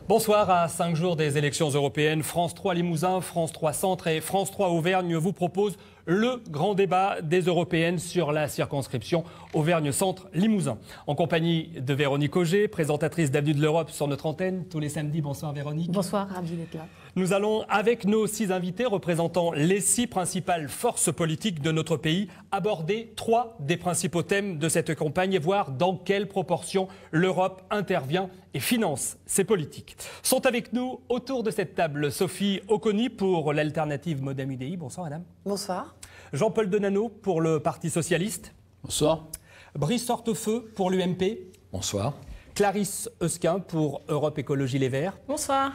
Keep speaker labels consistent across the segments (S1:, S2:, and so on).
S1: Bonsoir. À 5 jours des élections européennes, France 3 Limousin, France 3 Centre et France 3 Auvergne vous proposent le grand débat des européennes sur la circonscription Auvergne-Centre-Limousin. En compagnie de Véronique Auger, présentatrice d'Avenue de l'Europe sur notre antenne tous les samedis. Bonsoir Véronique.
S2: Bonsoir, ravi d'être là.
S1: Nous allons, avec nos 6 invités représentant les 6 principales forces politiques de notre pays, aborder 3 des principaux thèmes de cette campagne et voir dans quelle proportion l'Europe intervient et finance ces politiques. Sont avec nous autour de cette table Sophie Oconi pour l'alternative Modem UDI. Bonsoir madame.
S3: Bonsoir.
S1: Jean-Paul Denanot pour le Parti Socialiste.
S4: Bonsoir.
S1: Brice Hortefeux pour l'UMP.
S4: Bonsoir.
S1: Clarisse Eusquin pour Europe Écologie Les Verts.
S2: Bonsoir.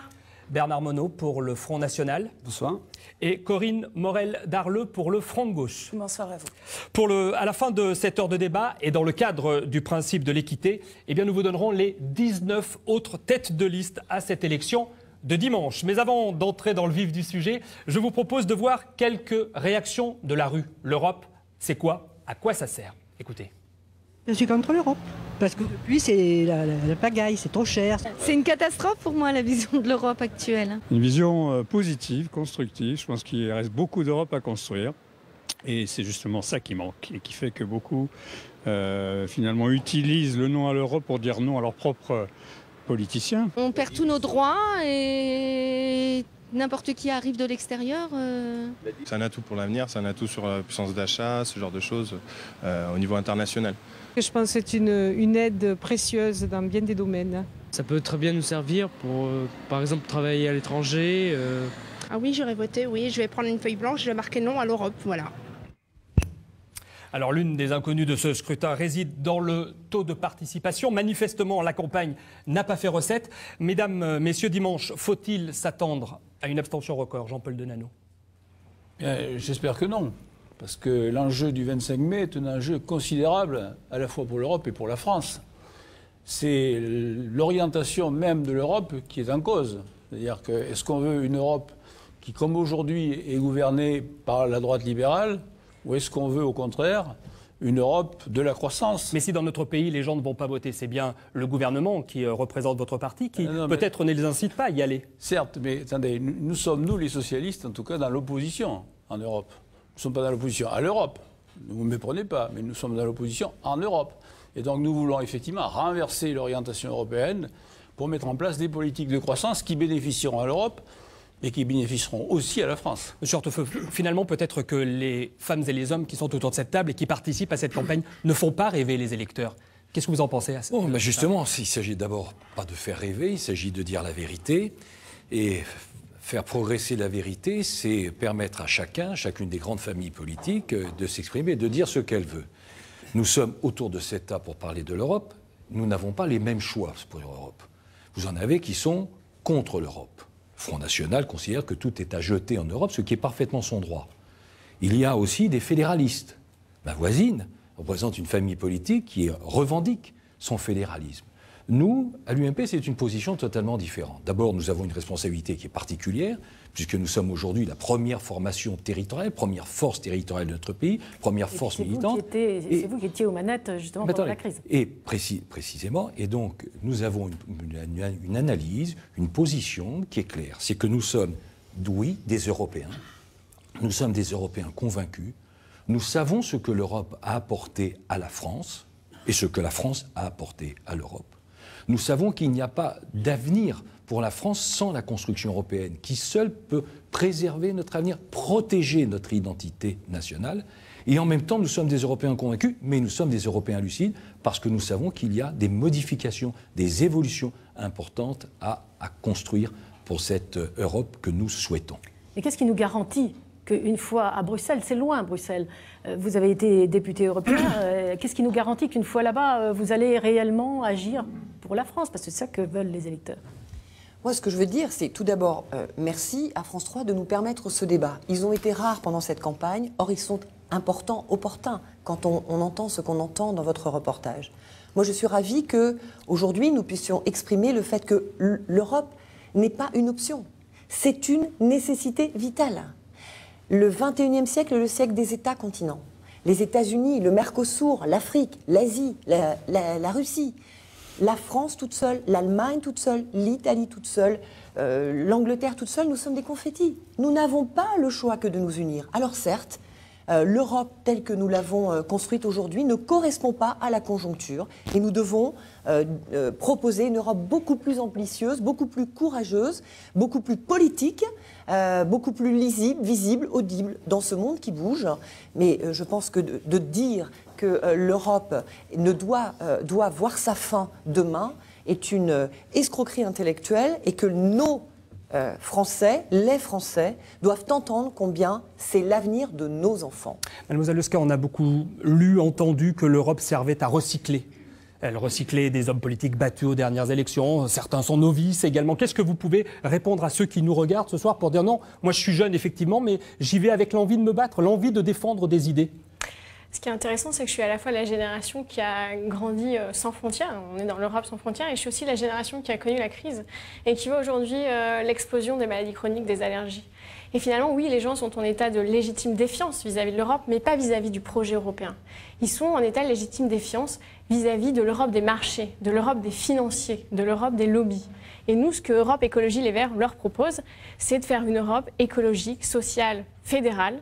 S1: Bernard Monod pour le Front National.
S4: Bonsoir.
S1: Et Corinne Morel-Darleux pour le Front de Gauche.
S3: Bonsoir à vous.
S1: À la fin de cette heure de débat et dans le cadre du principe de l'équité, nous vous donnerons les 19 autres têtes de liste à cette élection de dimanche. Mais avant d'entrer dans le vif du sujet, je vous propose de voir quelques réactions de la rue. L'Europe, c'est quoi? À quoi ça sert? Écoutez.
S5: Je suis contre l'Europe, parce que depuis c'est la pagaille, c'est trop cher.
S6: C'est une catastrophe pour moi la vision de l'Europe actuelle.
S7: Une vision positive, constructive, je pense qu'il reste beaucoup d'Europe à construire. Et c'est justement ça qui manque et qui fait que beaucoup finalement utilisent le non à l'Europe pour dire non à leurs propres politiciens.
S6: On perd tous nos droits et n'importe qui arrive de l'extérieur.
S8: C'est un atout pour l'avenir, c'est un atout sur la puissance d'achat, ce genre de choses au niveau international.
S9: Je pense que c'est une aide précieuse dans bien des domaines.
S10: Ça peut très bien nous servir pour, par exemple, travailler à l'étranger.
S11: Ah oui, j'aurais voté, oui. Je vais prendre une feuille blanche, je vais marquer non à l'Europe, voilà.
S1: Alors l'une des inconnues de ce scrutin réside dans le taux de participation. Manifestement, la campagne n'a pas fait recette. Mesdames, messieurs, dimanche, faut-il s'attendre à une abstention record? Jean-Paul Denanot.
S4: J'espère que non, parce que l'enjeu du 25 mai est un enjeu considérable à la fois pour l'Europe et pour la France. C'est l'orientation même de l'Europe qui est en cause. C'est-à-dire que est-ce qu'on veut une Europe qui, comme aujourd'hui, est gouvernée par la droite libérale, ou est-ce qu'on veut, au contraire, une Europe de la croissance?
S1: Mais si dans notre pays, les gens ne vont pas voter, c'est bien le gouvernement qui représente votre parti qui peut-être ne les incite pas à y aller.
S4: Certes, mais attendez, nous sommes, nous les socialistes, en tout cas, dans l'opposition en Europe. Nous ne sommes pas dans l'opposition à l'Europe. Ne vous méprenez pas, mais nous sommes dans l'opposition en Europe. Et donc nous voulons effectivement renverser l'orientation européenne pour mettre en place des politiques de croissance qui bénéficieront à l'Europe et qui bénéficieront aussi à la France.
S1: Monsieur Hortefeux, finalement, peut-être que les femmes et les hommes qui sont autour de cette table et qui participent à cette campagne ne font pas rêver les électeurs. Qu'est-ce que vous en pensez à ça?
S12: Justement, il s'agit d'abord pas de faire rêver, il s'agit de dire la vérité. Et faire progresser la vérité, c'est permettre à chacune des grandes familles politiques de s'exprimer, de dire ce qu'elle veut. Nous sommes autour de cette table pour parler de l'Europe. Nous n'avons pas les mêmes choix pour l'Europe. Vous en avez qui sont contre l'Europe. Le Front National considère que tout est à jeter en Europe, ce qui est parfaitement son droit. Il y a aussi des fédéralistes. Ma voisine représente une famille politique qui revendique son fédéralisme. Nous, à l'UMP, c'est une position totalement différente. D'abord, nous avons une responsabilité qui est particulière, puisque nous sommes aujourd'hui la première formation territoriale, première force territoriale de notre pays, première force militante.
S2: C'est vous qui étiez aux manettes, justement, pendant la crise.
S12: Et précisément, et donc, nous avons une analyse, une position qui est claire. C'est que nous sommes, oui, des Européens. Nous sommes des Européens convaincus. Nous savons ce que l'Europe a apporté à la France et ce que la France a apporté à l'Europe. Nous savons qu'il n'y a pas d'avenir pour la France sans la construction européenne, qui seule peut préserver notre avenir, protéger notre identité nationale. Et en même temps, nous sommes des Européens convaincus, mais nous sommes des Européens lucides, parce que nous savons qu'il y a des modifications, des évolutions importantes à construire pour cette Europe que nous souhaitons.
S2: Et qu'est-ce qui nous garantit qu'une fois à Bruxelles, c'est loin Bruxelles, vous avez été député européen, qu'est-ce qui nous garantit qu'une fois là-bas, vous allez réellement agir pour la France? Parce que c'est ça que veulent les électeurs.
S3: Moi, ce que je veux dire, c'est tout d'abord, merci à France 3 de nous permettre ce débat. Ils ont été rares pendant cette campagne, or ils sont importants, opportuns, quand on entend ce qu'on entend dans votre reportage. Moi, je suis ravie qu'aujourd'hui, nous puissions exprimer le fait que l'Europe n'est pas une option. C'est une nécessité vitale. Le 21e siècle est le siècle des États-continents. Les États-Unis, le Mercosur, l'Afrique, l'Asie, la Russie. La France toute seule, l'Allemagne toute seule, l'Italie toute seule, l'Angleterre toute seule, nous sommes des confettis. Nous n'avons pas le choix que de nous unir. Alors certes, l'Europe telle que nous l'avons construite aujourd'hui ne correspond pas à la conjoncture et nous devons proposer une Europe beaucoup plus ambitieuse, beaucoup plus courageuse, beaucoup plus politique, beaucoup plus lisible, visible, audible dans ce monde qui bouge. Mais je pense que de dire que l'Europe doit voir sa fin demain est une escroquerie intellectuelle et que nos Français, les Français, doivent entendre combien c'est l'avenir de nos enfants.
S1: Mademoiselle Lesca, on a beaucoup lu, entendu que l'Europe servait à recycler. Elle recyclait des hommes politiques battus aux dernières élections, certains sont novices également. Qu'est-ce que vous pouvez répondre à ceux qui nous regardent ce soir pour dire non, moi je suis jeune effectivement, mais j'y vais avec l'envie de me battre, l'envie de défendre des idées?
S13: Ce qui est intéressant, c'est que je suis à la fois la génération qui a grandi sans frontières, on est dans l'Europe sans frontières, et je suis aussi la génération qui a connu la crise et qui voit aujourd'hui l'explosion des maladies chroniques, des allergies. Et finalement, oui, les gens sont en état de légitime défiance vis-à-vis de l'Europe, mais pas vis-à-vis du projet européen. Ils sont en état de légitime défiance vis-à-vis de l'Europe des marchés, de l'Europe des financiers, de l'Europe des lobbies. Et nous, ce que Europe Écologie Les Verts leur propose, c'est de faire une Europe écologique, sociale, fédérale,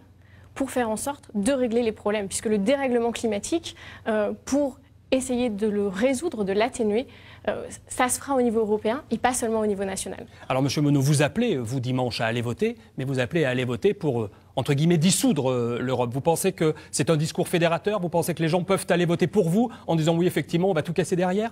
S13: pour faire en sorte de régler les problèmes, puisque le dérèglement climatique, pour essayer de le résoudre, de l'atténuer, ça se fera au niveau européen et pas seulement au niveau national.
S1: Alors Monsieur Monod, vous appelez, vous dimanche, à aller voter, mais vous appelez à aller voter pour, entre guillemets, dissoudre l'Europe. Vous pensez que c'est un discours fédérateur? Vous pensez que les gens peuvent aller voter pour vous en disant oui, effectivement, on va tout casser derrière?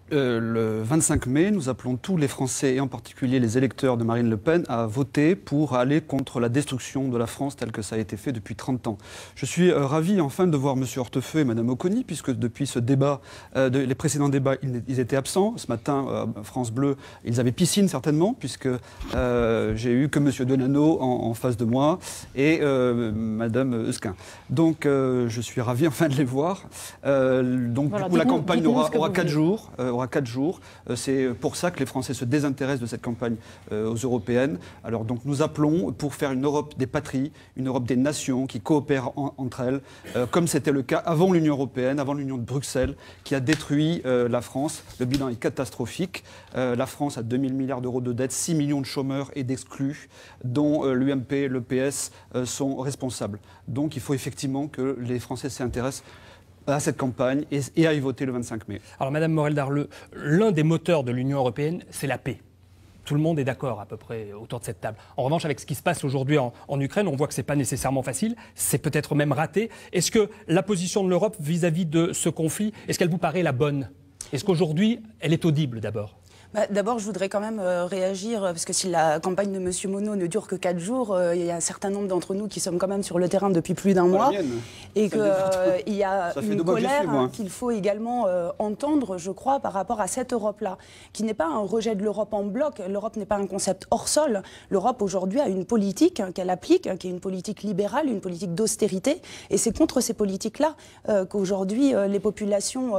S14: Le 25 mai, nous appelons tous les Français, et en particulier les électeurs de Marine Le Pen, à voter pour aller contre la destruction de la France telle que ça a été fait depuis 30 ans. Je suis ravi enfin de voir M. Hortefeux et Mme Oconi, puisque depuis ce débat, les précédents débats, ils étaient absents. Ce matin, France Bleu, ils avaient piscine certainement, puisque j'ai eu que M. Denano en face de moi et Mme Eusquin. Donc je suis ravi enfin de les voir. Donc voilà, du coup, la campagne aura 4 jours. Aura 4 jours. C'est pour ça que les Français se désintéressent de cette campagne aux européennes. Alors donc nous appelons pour faire une Europe des patries, une Europe des nations qui coopèrent entre elles, comme c'était le cas avant l'Union européenne, avant l'Union de Bruxelles, qui a détruit la France. Le bilan est catastrophique. La France a 2000 milliards d'euros de dettes, 6 millions de chômeurs et d'exclus, dont l'UMP, le PS sont responsables. Donc il faut effectivement que les Français s'intéressent à cette campagne et à y voter le 25 mai.
S1: Alors Madame Morel-Darleux, l'un des moteurs de l'Union européenne, c'est la paix. Tout le monde est d'accord à peu près autour de cette table. En revanche, avec ce qui se passe aujourd'hui en Ukraine, on voit que ce n'est pas nécessairement facile, c'est peut-être même raté. Est-ce que la position de l'Europe vis-à-vis de ce conflit, est-ce qu'elle vous paraît la bonne? Est-ce qu'aujourd'hui, elle est audible d'abord?
S15: D'abord, je voudrais quand même réagir, parce que si la campagne de M. Monod ne dure que 4 jours, il y a un certain nombre d'entre nous qui sommes quand même sur le terrain depuis plus d'un mois. Et qu'il y a une colère qu'il faut également entendre, je crois, par rapport à cette Europe-là, qui n'est pas un rejet de l'Europe en bloc. L'Europe n'est pas un concept hors sol. L'Europe, aujourd'hui, a une politique qu'elle applique, qui est une politique libérale, une politique d'austérité. Et c'est contre ces politiques-là qu'aujourd'hui, les populations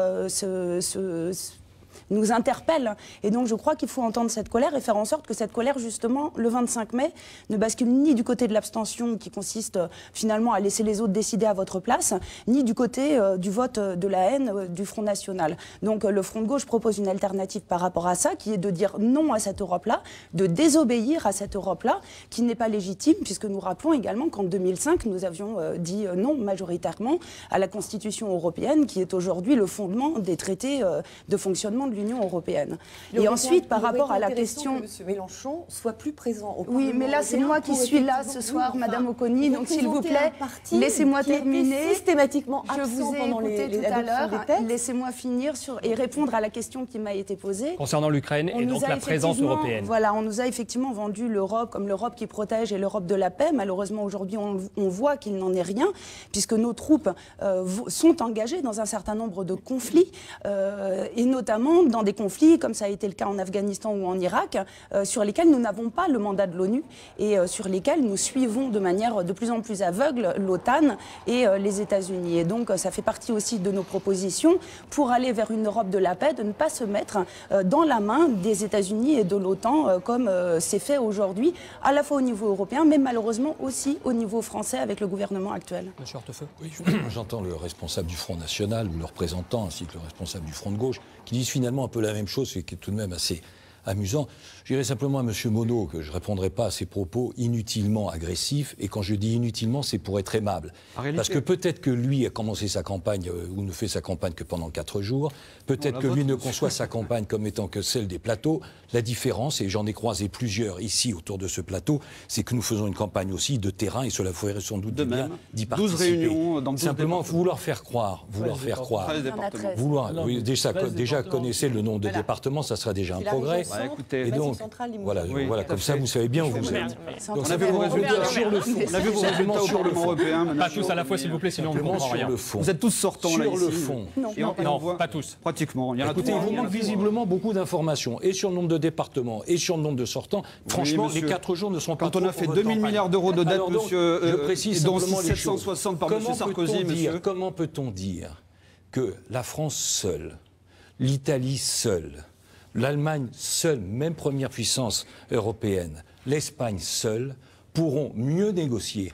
S15: nous interpelle. Et donc je crois qu'il faut entendre cette colère et faire en sorte que cette colère, justement, le 25 mai, ne bascule ni du côté de l'abstention qui consiste finalement à laisser les autres décider à votre place, ni du côté du vote de la haine du Front National. Donc le Front de gauche propose une alternative par rapport à ça, qui est de dire non à cette Europe-là, de désobéir à cette Europe-là, qui n'est pas légitime, puisque nous rappelons également qu'en 2005, nous avions dit non majoritairement à la Constitution européenne, qui est aujourd'hui le fondement des traités de fonctionnement de l'Union européenne. Et ensuite, par rapport à la question...
S3: que M. Mélenchon soit plus présent au
S15: Oui, mais là, c'est moi qui suis là ce soir, Madame Oconi, donc s'il vous plaît, laissez-moi terminer.
S3: Systématiquement
S15: je vous ai écouté tout à l'heure. Laissez-moi finir et répondre à la question qui m'a été posée.
S1: Concernant l'Ukraine et donc la présence européenne.
S15: Voilà, on nous a effectivement vendu l'Europe comme l'Europe qui protège et l'Europe de la paix. Malheureusement, aujourd'hui, on voit qu'il n'en est rien, puisque nos troupes sont engagées dans un certain nombre de conflits, et notamment dans des conflits, comme ça a été le cas en Afghanistan ou en Irak, sur lesquels nous n'avons pas le mandat de l'ONU et sur lesquels nous suivons de manière de plus en plus aveugle l'OTAN et les États-Unis. Et donc, ça fait partie aussi de nos propositions pour aller vers une Europe de la paix, de ne pas se mettre dans la main des États-Unis et de l'OTAN, comme c'est fait aujourd'hui, à la fois au niveau européen, mais malheureusement aussi au niveau français avec le gouvernement actuel.
S1: Monsieur Hortefeux.
S12: Oui, j'entends le responsable du Front National, le représentant, ainsi que le responsable du Front de gauche, qui disent finalement finalement un peu la même chose, ce qui est tout de même assez amusant. Je dirais simplement à M. Monod que je ne répondrai pas à ses propos inutilement agressifs. Et quand je dis inutilement, c'est pour être aimable. Parce que peut-être que lui a commencé sa campagne ou ne fait sa campagne que pendant 4 jours. Peut-être que lui ne conçoit sa campagne comme étant que celle des plateaux. La différence, et j'en ai croisé plusieurs ici autour de ce plateau, c'est que nous faisons une campagne aussi de terrain et cela ferait sans doute bien d'y participer.
S14: 12 réunions dans 12
S12: Simplement, vouloir faire croire. Oui, déjà connaissez le nom de départements, ça sera déjà un progrès. Et donc, voilà, comme ça, vous savez bien où vous êtes. Donc,
S14: on a vu vos résultats
S12: sur le fond.
S14: On a vu vos résultats au Parlement européen.
S1: Pas tous à la fois, s'il vous plaît, sinon on ne comprend rien.
S14: Vous êtes tous sortants là,
S12: sur le fond.
S1: Non, pas tous.
S14: Pratiquement.
S12: Écoutez, il vous manque visiblement beaucoup d'informations, et sur le nombre de départements, et sur le nombre de sortants. Franchement, les 4 jours ne sont pas trop.
S14: Quand on a fait 2 000 milliards d'euros de dette, monsieur,
S12: je précise
S14: dont
S12: simplement les choses.
S14: 760 par monsieur Sarkozy, monsieur.
S12: Comment peut-on dire que la France seule, l'Italie seule, l'Allemagne seule, même première puissance européenne, l'Espagne seule, pourront mieux négocier,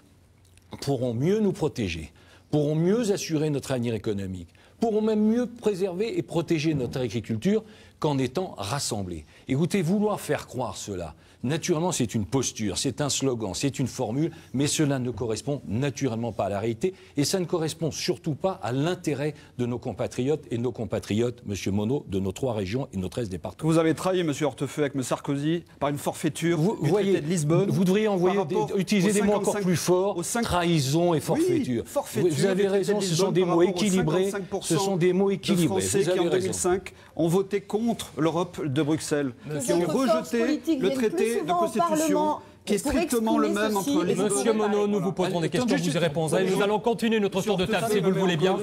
S12: pourront mieux nous protéger, pourront mieux assurer notre avenir économique, pourront même mieux préserver et protéger notre agriculture qu'en étant rassemblés. Écoutez, vouloir faire croire cela, naturellement c'est une posture, c'est un slogan, c'est une formule, mais cela ne correspond naturellement pas à la réalité et ça ne correspond surtout pas à l'intérêt de nos compatriotes et nos compatriotes, monsieur Monod, de nos 3 régions et nos 13 départements.
S14: Vous avez trahi, monsieur Hortefeux, avec M. Sarkozy par une forfaiture
S12: vous voyez,
S14: de Lisbonne.
S12: Vous devriez utiliser des mots encore plus forts, trahison et forfaiture.
S14: Oui,
S12: vous avez raison, ce sont des mots équilibrés. Ce sont des mots équilibrés.
S14: Français qui, en 2005, ont voté contre l'Europe de Bruxelles, qui ont rejeté le traité de constitution qui est strictement le même entre les
S1: Monsieur Monod, nous vous poserons des questions, vous y répondrez. Nous allons continuer notre tour de table, si vous le voulez bien.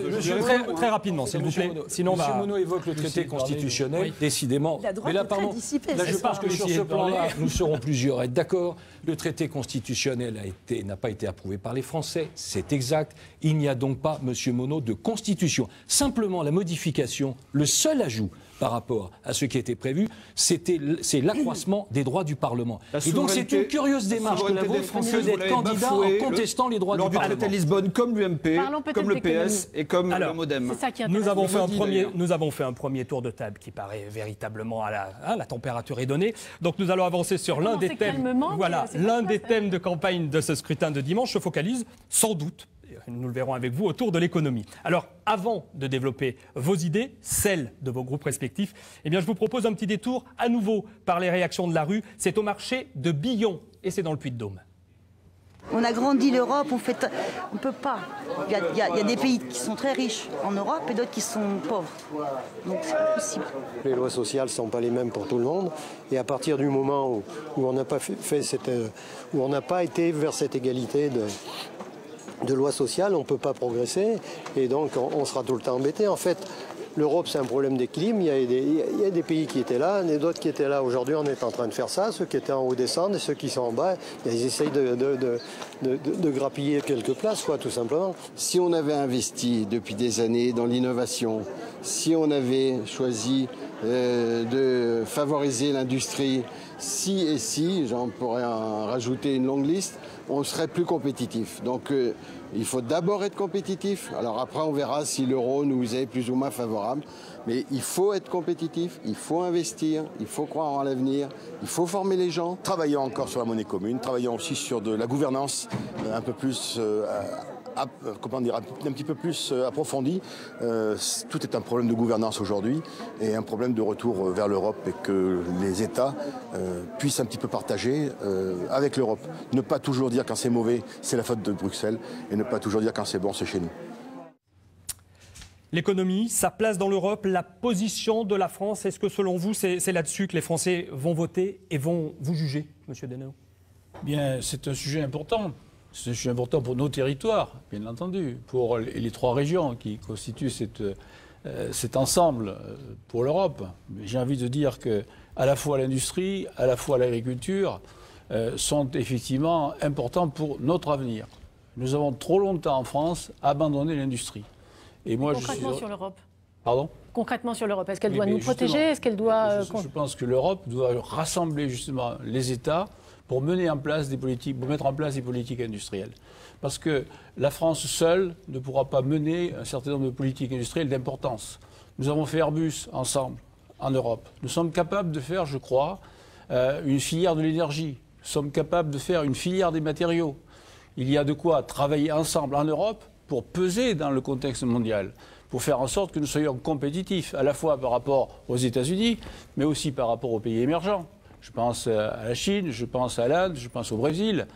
S1: Très rapidement, s'il vous plaît. Sinon,
S12: Monsieur Monod évoque le traité constitutionnel, décidément. Mais là, pardon, là, je pense que sur ce plan-là, nous serons plusieurs à être d'accord. Le traité constitutionnel n'a pas été approuvé par les Français, c'est exact. Il n'y a donc pas, monsieur Monod, de constitution. Simplement, la modification, le seul ajout par rapport à ce qui était prévu, c'est l'accroissement des droits du Parlement. Et donc c'est une curieuse démarche que la vôtre d'être candidat en contestant les droits du Parlement.
S14: Lors du traité de Lisbonne, comme l'UMP, comme le PS et comme le MoDem.
S1: Nous avons fait un premier tour de table qui paraît véritablement à la température est donnée. Donc nous allons avancer sur l'un des thèmes. Voilà, l'un des thèmes de campagne de ce scrutin de dimanche se focalise sans doute, nous le verrons avec vous, autour de l'économie. Alors, avant de développer vos idées, celles de vos groupes respectifs, eh bien, je vous propose un petit détour à nouveau par les réactions de la rue. C'est au marché de Billon et c'est dans le Puy-de-Dôme.
S16: On a grandi l'Europe, on peut pas. Il y a des pays qui sont très riches en Europe et d'autres qui sont pauvres. Donc c'est pas possible.
S17: Les lois sociales ne sont pas les mêmes pour tout le monde. Et à partir du moment où on n'a pas où on n'a pas été vers cette égalité de loi sociale, on ne peut pas progresser et donc on sera tout le temps embêté. En fait, l'Europe, c'est un problème d'équilibre. Il y a des pays qui étaient là, et d'autres qui étaient là. Aujourd'hui, on est en train de faire ça. Ceux qui étaient en haut descendent et ceux qui sont en bas, ils essayent de grappiller quelques places, quoi, tout simplement.
S18: Si on avait investi depuis des années dans l'innovation, si on avait choisi de favoriser l'industrie, si, j'en pourrais en rajouter une longue liste, on serait plus compétitif. Donc il faut d'abord être compétitif. Alors après on verra si l'euro nous est plus ou moins favorable. Mais il faut être compétitif, il faut investir, il faut croire en l'avenir, il faut former les gens.
S19: Travaillons encore sur la monnaie commune, travaillons aussi sur de la gouvernance un peu plus... un petit peu plus approfondi. Tout est un problème de gouvernance aujourd'hui et un problème de retour vers l'Europe et que les États puissent un petit peu partager avec l'Europe. Ne pas toujours dire quand c'est mauvais, c'est la faute de Bruxelles et ne pas toujours dire quand c'est bon, c'est chez nous.
S1: L'économie, sa place dans l'Europe, la position de la France, est-ce que selon vous, c'est là-dessus que les Français vont voter et vont vous juger, Monsieur Denao?
S4: Bien, c'est un sujet important. C'est un sujet important pour nos territoires, bien entendu, pour les 3 régions qui constituent cet ensemble pour l'Europe. J'ai envie de dire que à la fois l'industrie, à la fois l'agriculture sont effectivement importants pour notre avenir. Nous avons trop longtemps en France abandonné l'industrie.
S2: Et moi, concrètement sur l'Europe.
S4: Pardon ?
S2: Concrètement sur l'Europe, est-ce qu'elle doit nous protéger? Est-ce qu'elle doit...
S4: Je pense que l'Europe doit rassembler justement les États pour mettre en place des politiques industrielles. Parce que la France seule ne pourra pas mener un certain nombre de politiques industrielles d'importance. Nous avons fait Airbus ensemble, en Europe. Nous sommes capables de faire, je crois, une filière de l'énergie. Nous sommes capables de faire une filière des matériaux. Il y a de quoi travailler ensemble en Europe pour peser dans le contexte mondial, pour faire en sorte que nous soyons compétitifs, à la fois par rapport aux États-Unis, mais aussi par rapport aux pays émergents. Je pense à la Chine, je pense à l'Inde, je pense au Brésil.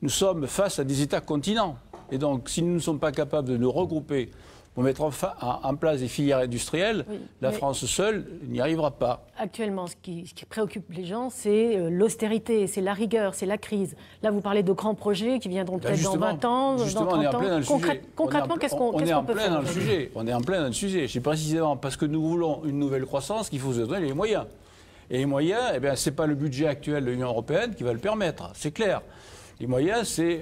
S4: Nous sommes face à des États-continents. Et donc, si nous ne sommes pas capables de nous regrouper pour mettre en place des filières industrielles, la France seule n'y arrivera pas.
S2: Actuellement, ce qui préoccupe les gens, c'est l'austérité, c'est la rigueur, c'est la crise. Là, vous parlez de grands projets qui viendront peut-être dans 20 ans, dans 30 ans.
S4: On est en plein dans le sujet.
S2: Concrètement, qu'est-ce qu'on peut faire?
S4: On est en plein dans le sujet. C'est précisément parce que nous voulons une nouvelle croissance qu'il faut se donner les moyens. Et les moyens, eh bien, ce n'est pas le budget actuel de l'Union européenne qui va le permettre, c'est clair. Les moyens, c'est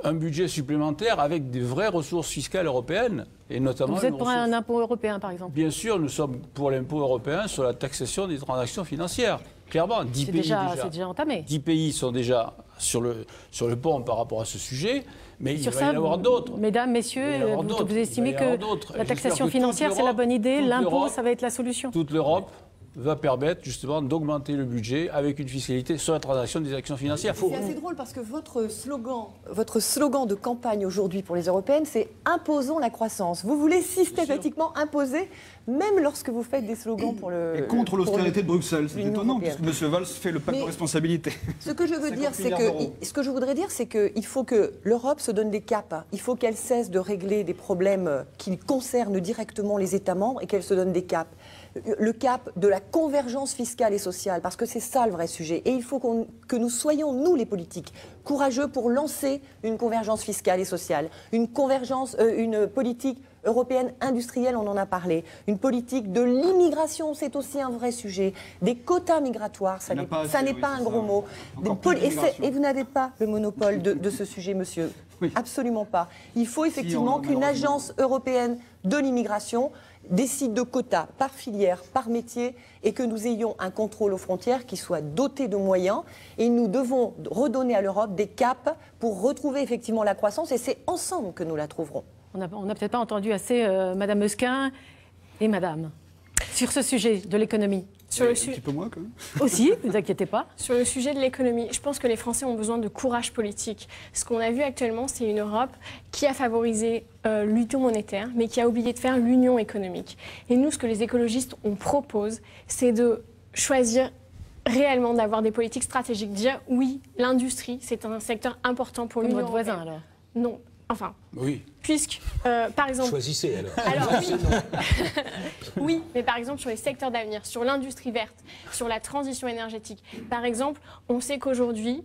S4: un budget supplémentaire avec des vraies ressources fiscales européennes. Et notamment
S2: vous êtes pour un impôt européen, par exemple?
S4: Bien sûr, nous sommes pour l'impôt européen sur la taxation des transactions financières. Clairement, 10 pays
S2: c'est déjà entamé.
S4: 10 pays sont déjà sur le pont par rapport à ce sujet, mais il va y en avoir d'autres.
S2: Mesdames, messieurs, vous estimez que la taxation financière, c'est la bonne idée, l'impôt, ça va être la solution?
S4: Toute l'Europe va permettre justement d'augmenter le budget avec une fiscalité sur la transaction des actions financières.
S3: C'est assez drôle parce que votre slogan de campagne aujourd'hui pour les européennes, c'est « Imposons la croissance ». Vous voulez systématiquement imposer, même lorsque vous faites des slogans pour le...
S14: Et contre l'austérité de Bruxelles, c'est étonnant, puisque M. Valls fait le pacte de responsabilité.
S3: Ce que je voudrais dire, c'est qu'il faut que l'Europe se donne des caps. Il faut qu'elle cesse de régler des problèmes qui concernent directement les États membres et qu'elle se donne des caps. Le cap de la convergence fiscale et sociale, parce que c'est ça le vrai sujet. Et il faut que nous soyons, nous les politiques, courageux pour lancer une convergence fiscale et sociale, une politique européenne industrielle, on en a parlé, une politique de l'immigration, c'est aussi un vrai sujet, des quotas migratoires, ça n'est pas un gros mot, et vous n'avez pas le monopole de ce sujet, monsieur, absolument pas. Il faut effectivement qu'une agence européenne de l'immigration décide de quotas par filière, par métier, et que nous ayons un contrôle aux frontières qui soit doté de moyens. Et nous devons redonner à l'Europe des caps pour retrouver effectivement la croissance, et c'est ensemble que nous la trouverons.
S2: On n'a peut-être pas entendu assez Madame Musquin et Madame sur ce sujet de l'économie.
S14: Un petit peu moins quand même.
S2: Aussi, ne vous inquiétez pas.
S13: Sur le sujet de l'économie, je pense que les Français ont besoin de courage politique. Ce qu'on a vu actuellement, c'est une Europe qui a favorisé l'union monétaire, mais qui a oublié de faire l'union économique. Et nous, ce que les écologistes, on propose, c'est de choisir réellement d'avoir des politiques stratégiques. Dire oui, l'industrie, c'est un secteur important pour l'Union européenne.
S2: Votre voisin, alors?
S13: Non. Enfin,
S12: oui.
S13: Puisque, par exemple...
S12: Choisissez alors.
S13: Alors oui. Oui, mais par exemple sur les secteurs d'avenir, sur l'industrie verte, sur la transition énergétique. Par exemple, on sait qu'aujourd'hui,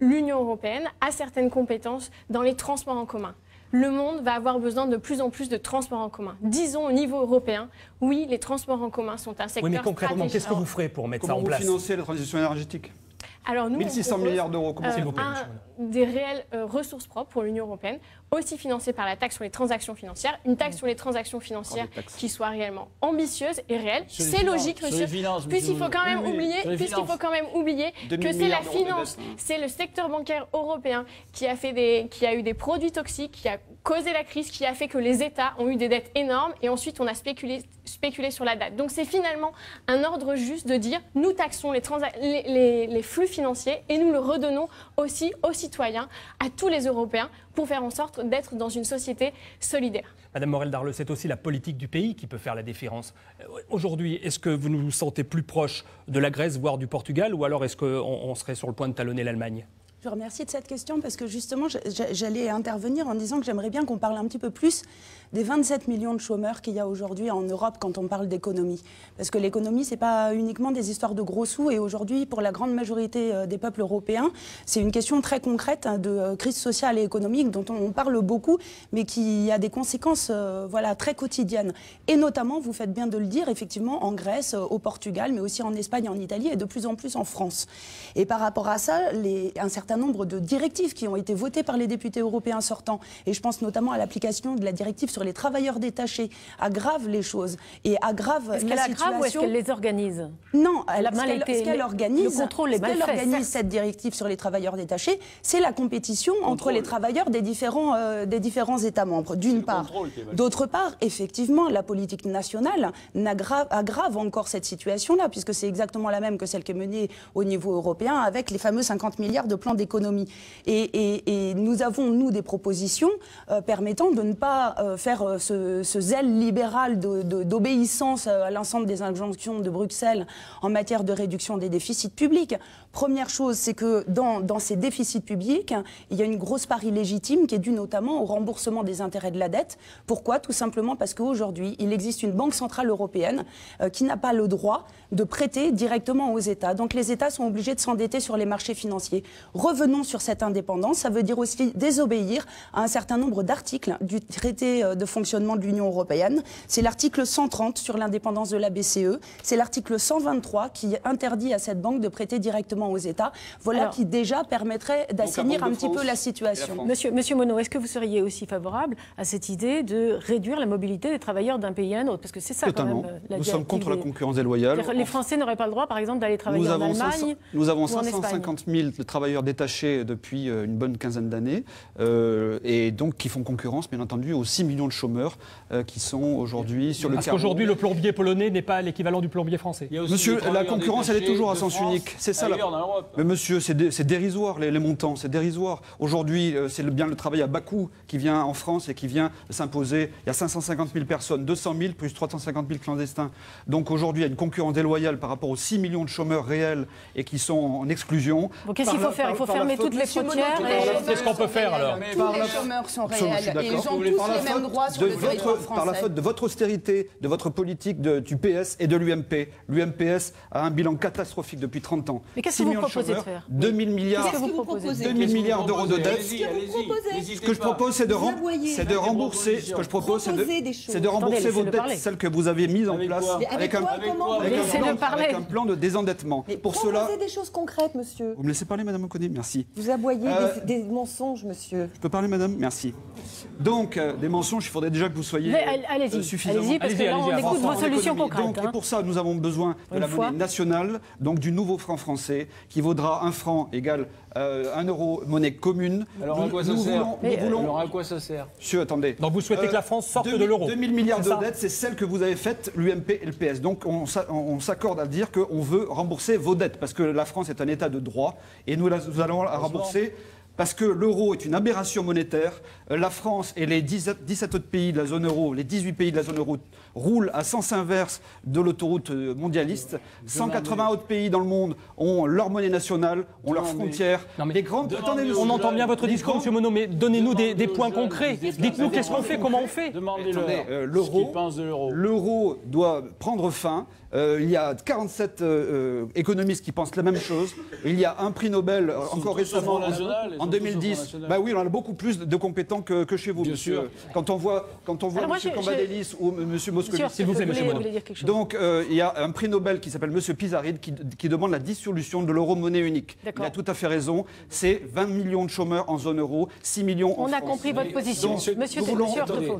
S13: l'Union européenne a certaines compétences dans les transports en commun. Le monde va avoir besoin de plus en plus de transports en commun. Disons au niveau européen, oui, les transports en commun sont un secteur stratégique.
S1: Oui, mais concrètement, qu'est-ce que vous ferez pour mettre ça en place?
S14: Comment vous financez la transition énergétique?
S13: Alors nous,
S14: 1600 milliards d'euros, comment
S1: s'il vous plaît,
S13: des réelles ressources propres pour l'Union européenne, aussi financées par la taxe sur les transactions financières, une taxe sur les transactions financières qui soit réellement ambitieuse et réelle. C'est logique, monsieur, puisqu'il faut quand même oublier que c'est la finance, c'est le secteur bancaire européen qui a eu des produits toxiques, qui a causé la crise, qui a fait que les États ont eu des dettes énormes et ensuite on a spéculé sur la dette. Donc c'est finalement un ordre juste de dire nous taxons les flux financiers et nous le redonnons aussi aux citoyens, à tous les Européens, pour faire en sorte d'être dans une société solidaire.
S1: Madame Morel-Darleux, c'est aussi la politique du pays qui peut faire la différence. Aujourd'hui, est-ce que vous vous sentez plus proche de la Grèce, voire du Portugal, ou alors est-ce qu'on serait sur le point de talonner l'Allemagne ?
S15: Je vous remercie de cette question parce que justement, j'allais intervenir en disant que j'aimerais bien qu'on parle un petit peu plus des 27 millions de chômeurs qu'il y a aujourd'hui en Europe quand on parle d'économie. Parce que l'économie, ce n'est pas uniquement des histoires de gros sous. Et aujourd'hui, pour la grande majorité des peuples européens, c'est une question très concrète de crise sociale et économique dont on parle beaucoup, mais qui a des conséquences très quotidiennes. Et notamment, vous faites bien de le dire, effectivement, en Grèce, au Portugal, mais aussi en Espagne, en Italie et de plus en plus en France. Et par rapport à ça, un certain certain nombre de directives qui ont été votées par les députés européens sortants, et je pense notamment à l'application de la directive sur les travailleurs détachés, aggravent les choses et aggravent la situation.
S2: Est-ce qu'elle aggrave ou est-ce qu'elle les organise?
S15: Non, ce qu'elle organise,
S2: le contrôle est mal fait,
S15: organise cette directive sur les travailleurs détachés, c'est la compétition entre les travailleurs des différents États membres, d'une part. D'autre part, effectivement, la politique nationale aggrave encore cette situation-là, puisque c'est exactement la même que celle qui est menée au niveau européen avec les fameux 50 milliards de plans d'économie. Et nous avons, nous, des propositions permettant de ne pas faire ce zèle libéral d'obéissance à l'ensemble des injonctions de Bruxelles en matière de réduction des déficits publics. Première chose, c'est que dans ces déficits publics, il y a une grosse part illégitime qui est due notamment au remboursement des intérêts de la dette. Pourquoi? Tout simplement parce qu'aujourd'hui, il existe une banque centrale européenne qui n'a pas le droit de prêter directement aux États. Donc les États sont obligés de s'endetter sur les marchés financiers. Revenons sur cette indépendance. Ça veut dire aussi désobéir à un certain nombre d'articles du traité de fonctionnement de l'Union européenne. C'est l'article 130 sur l'indépendance de la BCE. C'est l'article 123 qui interdit à cette banque de prêter directement aux États. Voilà qui déjà permettrait d'assainir un petit peu la situation.
S2: Monsieur Monod, est-ce que vous seriez aussi favorable à cette idée de réduire la mobilité des travailleurs d'un pays à un autre? Parce que c'est ça quand même.
S14: Nous sommes contre la concurrence déloyale.
S2: Les Français n'auraient pas le droit, par exemple, d'aller travailler en Allemagne.
S14: Nous avons 550 000 travailleurs détachés depuis une bonne quinzaine d'années et donc qui font concurrence, bien entendu, aux 6 millions de chômeurs qui sont aujourd'hui sur le carreau.
S1: Parce qu'aujourd'hui, le plombier polonais n'est pas l'équivalent du plombier français.
S14: Monsieur, la concurrence, elle est toujours à sens unique. C'est ça. Mais monsieur, c'est dérisoire les montants, c'est dérisoire. Aujourd'hui, c'est bien le travail à bas coût qui vient en France et qui vient s'imposer. Il y a 550 000 personnes, 200 000 plus 350 000 clandestins. Donc aujourd'hui, il y a une concurrence déloyale par rapport aux 6 millions de chômeurs réels et qui sont en exclusion.
S2: Qu'est-ce qu'il faut faire? Il faut fermer toutes les frontières.
S1: Qu'est-ce qu'on peut faire alors?
S15: Tous les chômeurs sont réels et ils ont tous les mêmes droits sur le territoire français.
S14: Par la faute de votre austérité, de votre politique du PS et de l'UMP. L'UMPS a un bilan catastrophique depuis 30 ans.
S2: Mais qu'est-ce que vous proposez de faire?
S14: 2 000 milliards d'euros de dette. Ce que je propose, c'est de rembourser. Ce que je propose, c'est de rembourser vos dettes, celles que vous avez mises en place avec un plan de désendettement.
S3: Pour cela, proposez des choses concrètes, monsieur.
S14: Vous me laissez parler, Madame Oconi? Merci.
S3: Vous aboyez des mensonges, monsieur.
S14: Je peux parler, Madame? Merci. Donc, des mensonges, il faudrait déjà que vous soyez suffisamment...
S2: Allez-y, parce que là, on écoute vos solutions concrètes.
S14: Donc, et pour ça, nous avons besoin de la monnaie nationale, donc du nouveau franc français, qui vaudra 1 franc égale 1 euro, monnaie commune.
S4: Alors, à quoi ça sert? Alors, à quoi ça sert?
S14: Monsieur, attendez.
S1: Donc, vous souhaitez que la France sorte de l'euro?
S14: 2 000 milliards de dettes, c'est celle que vous avez faite, l'UMP et le PS. Donc, on s'accorde à dire qu'on veut rembourser vos dettes, parce que la France est un État de droit, et nous allons la rembourser. Parce que l'euro est une aberration monétaire. La France et les 17 autres pays de la zone euro, les 18 pays de la zone euro, roulent à sens inverse de l'autoroute mondialiste. 180 autres pays dans le monde ont leur monnaie nationale, ont leurs frontières.
S1: On entend bien votre discours, M. Monod, mais donnez-nous des points concrets. Dites-nous qu'est-ce qu'on fait, comment on fait.
S14: L'euro doit prendre fin. Il y a 47 économistes qui pensent la même chose. Il y a un prix Nobel encore récemment en 2010. Bah oui, on a beaucoup plus de compétents que chez vous, monsieur. Quand on voit M. Cambadélis ou M. Moscovici.
S1: S'il vous plaît, M. Monod.
S14: Donc, il y a un prix Nobel qui s'appelle M. Pizarro qui demande la dissolution de l'euro-monnaie unique. Il a tout à fait raison. C'est 20 millions de chômeurs en zone euro, 6 millions en France.
S2: On a compris votre position.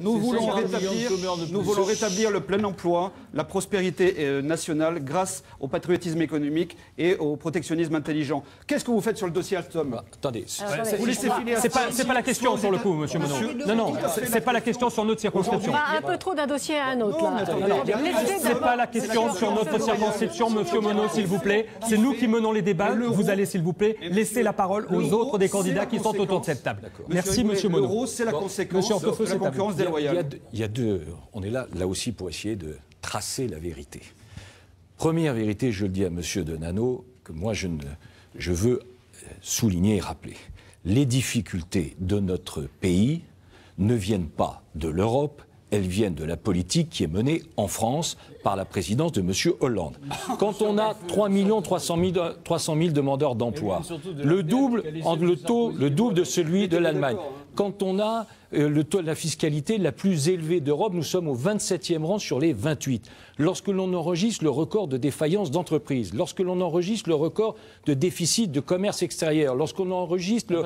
S14: Nous voulons rétablir le plein emploi, la prospérité nationale grâce au patriotisme économique et au protectionnisme intelligent. Qu'est-ce que vous faites sur le dossier Alstom?
S1: Attendez, vous laissez filer. C'est pas la question sur le coup, M. Monod. Non, c'est pas la question sur notre circonscription.
S2: Un peu trop d'un dossier à un autre.
S1: C'est pas la question sur notre circonscription, M. Monod, s'il vous plaît. C'est nous qui menons les débats. Vous allez, s'il vous plaît, laisser la parole aux autres des candidats qui sont autour de cette table. Merci, M. Monod.
S14: L'euro, c'est la conséquence de la concurrence déloyale.
S12: Il y a deux. On est là aussi pour essayer de tracer la vérité. Première vérité, je le dis à M. Denano, que moi je veux souligner et rappeler. Les difficultés de notre pays ne viennent pas de l'Europe, elles viennent de la politique qui est menée en France par la présidence de M. Hollande. Quand on a 3 300 000 demandeurs d'emploi, le double de celui de l'Allemagne, quand on a le taux de la fiscalité la plus élevée d'Europe. Nous sommes au 27e rang sur les 28. Lorsque l'on enregistre le record de défaillance d'entreprise, lorsque l'on enregistre le record de déficit de commerce extérieur, lorsqu'on enregistre le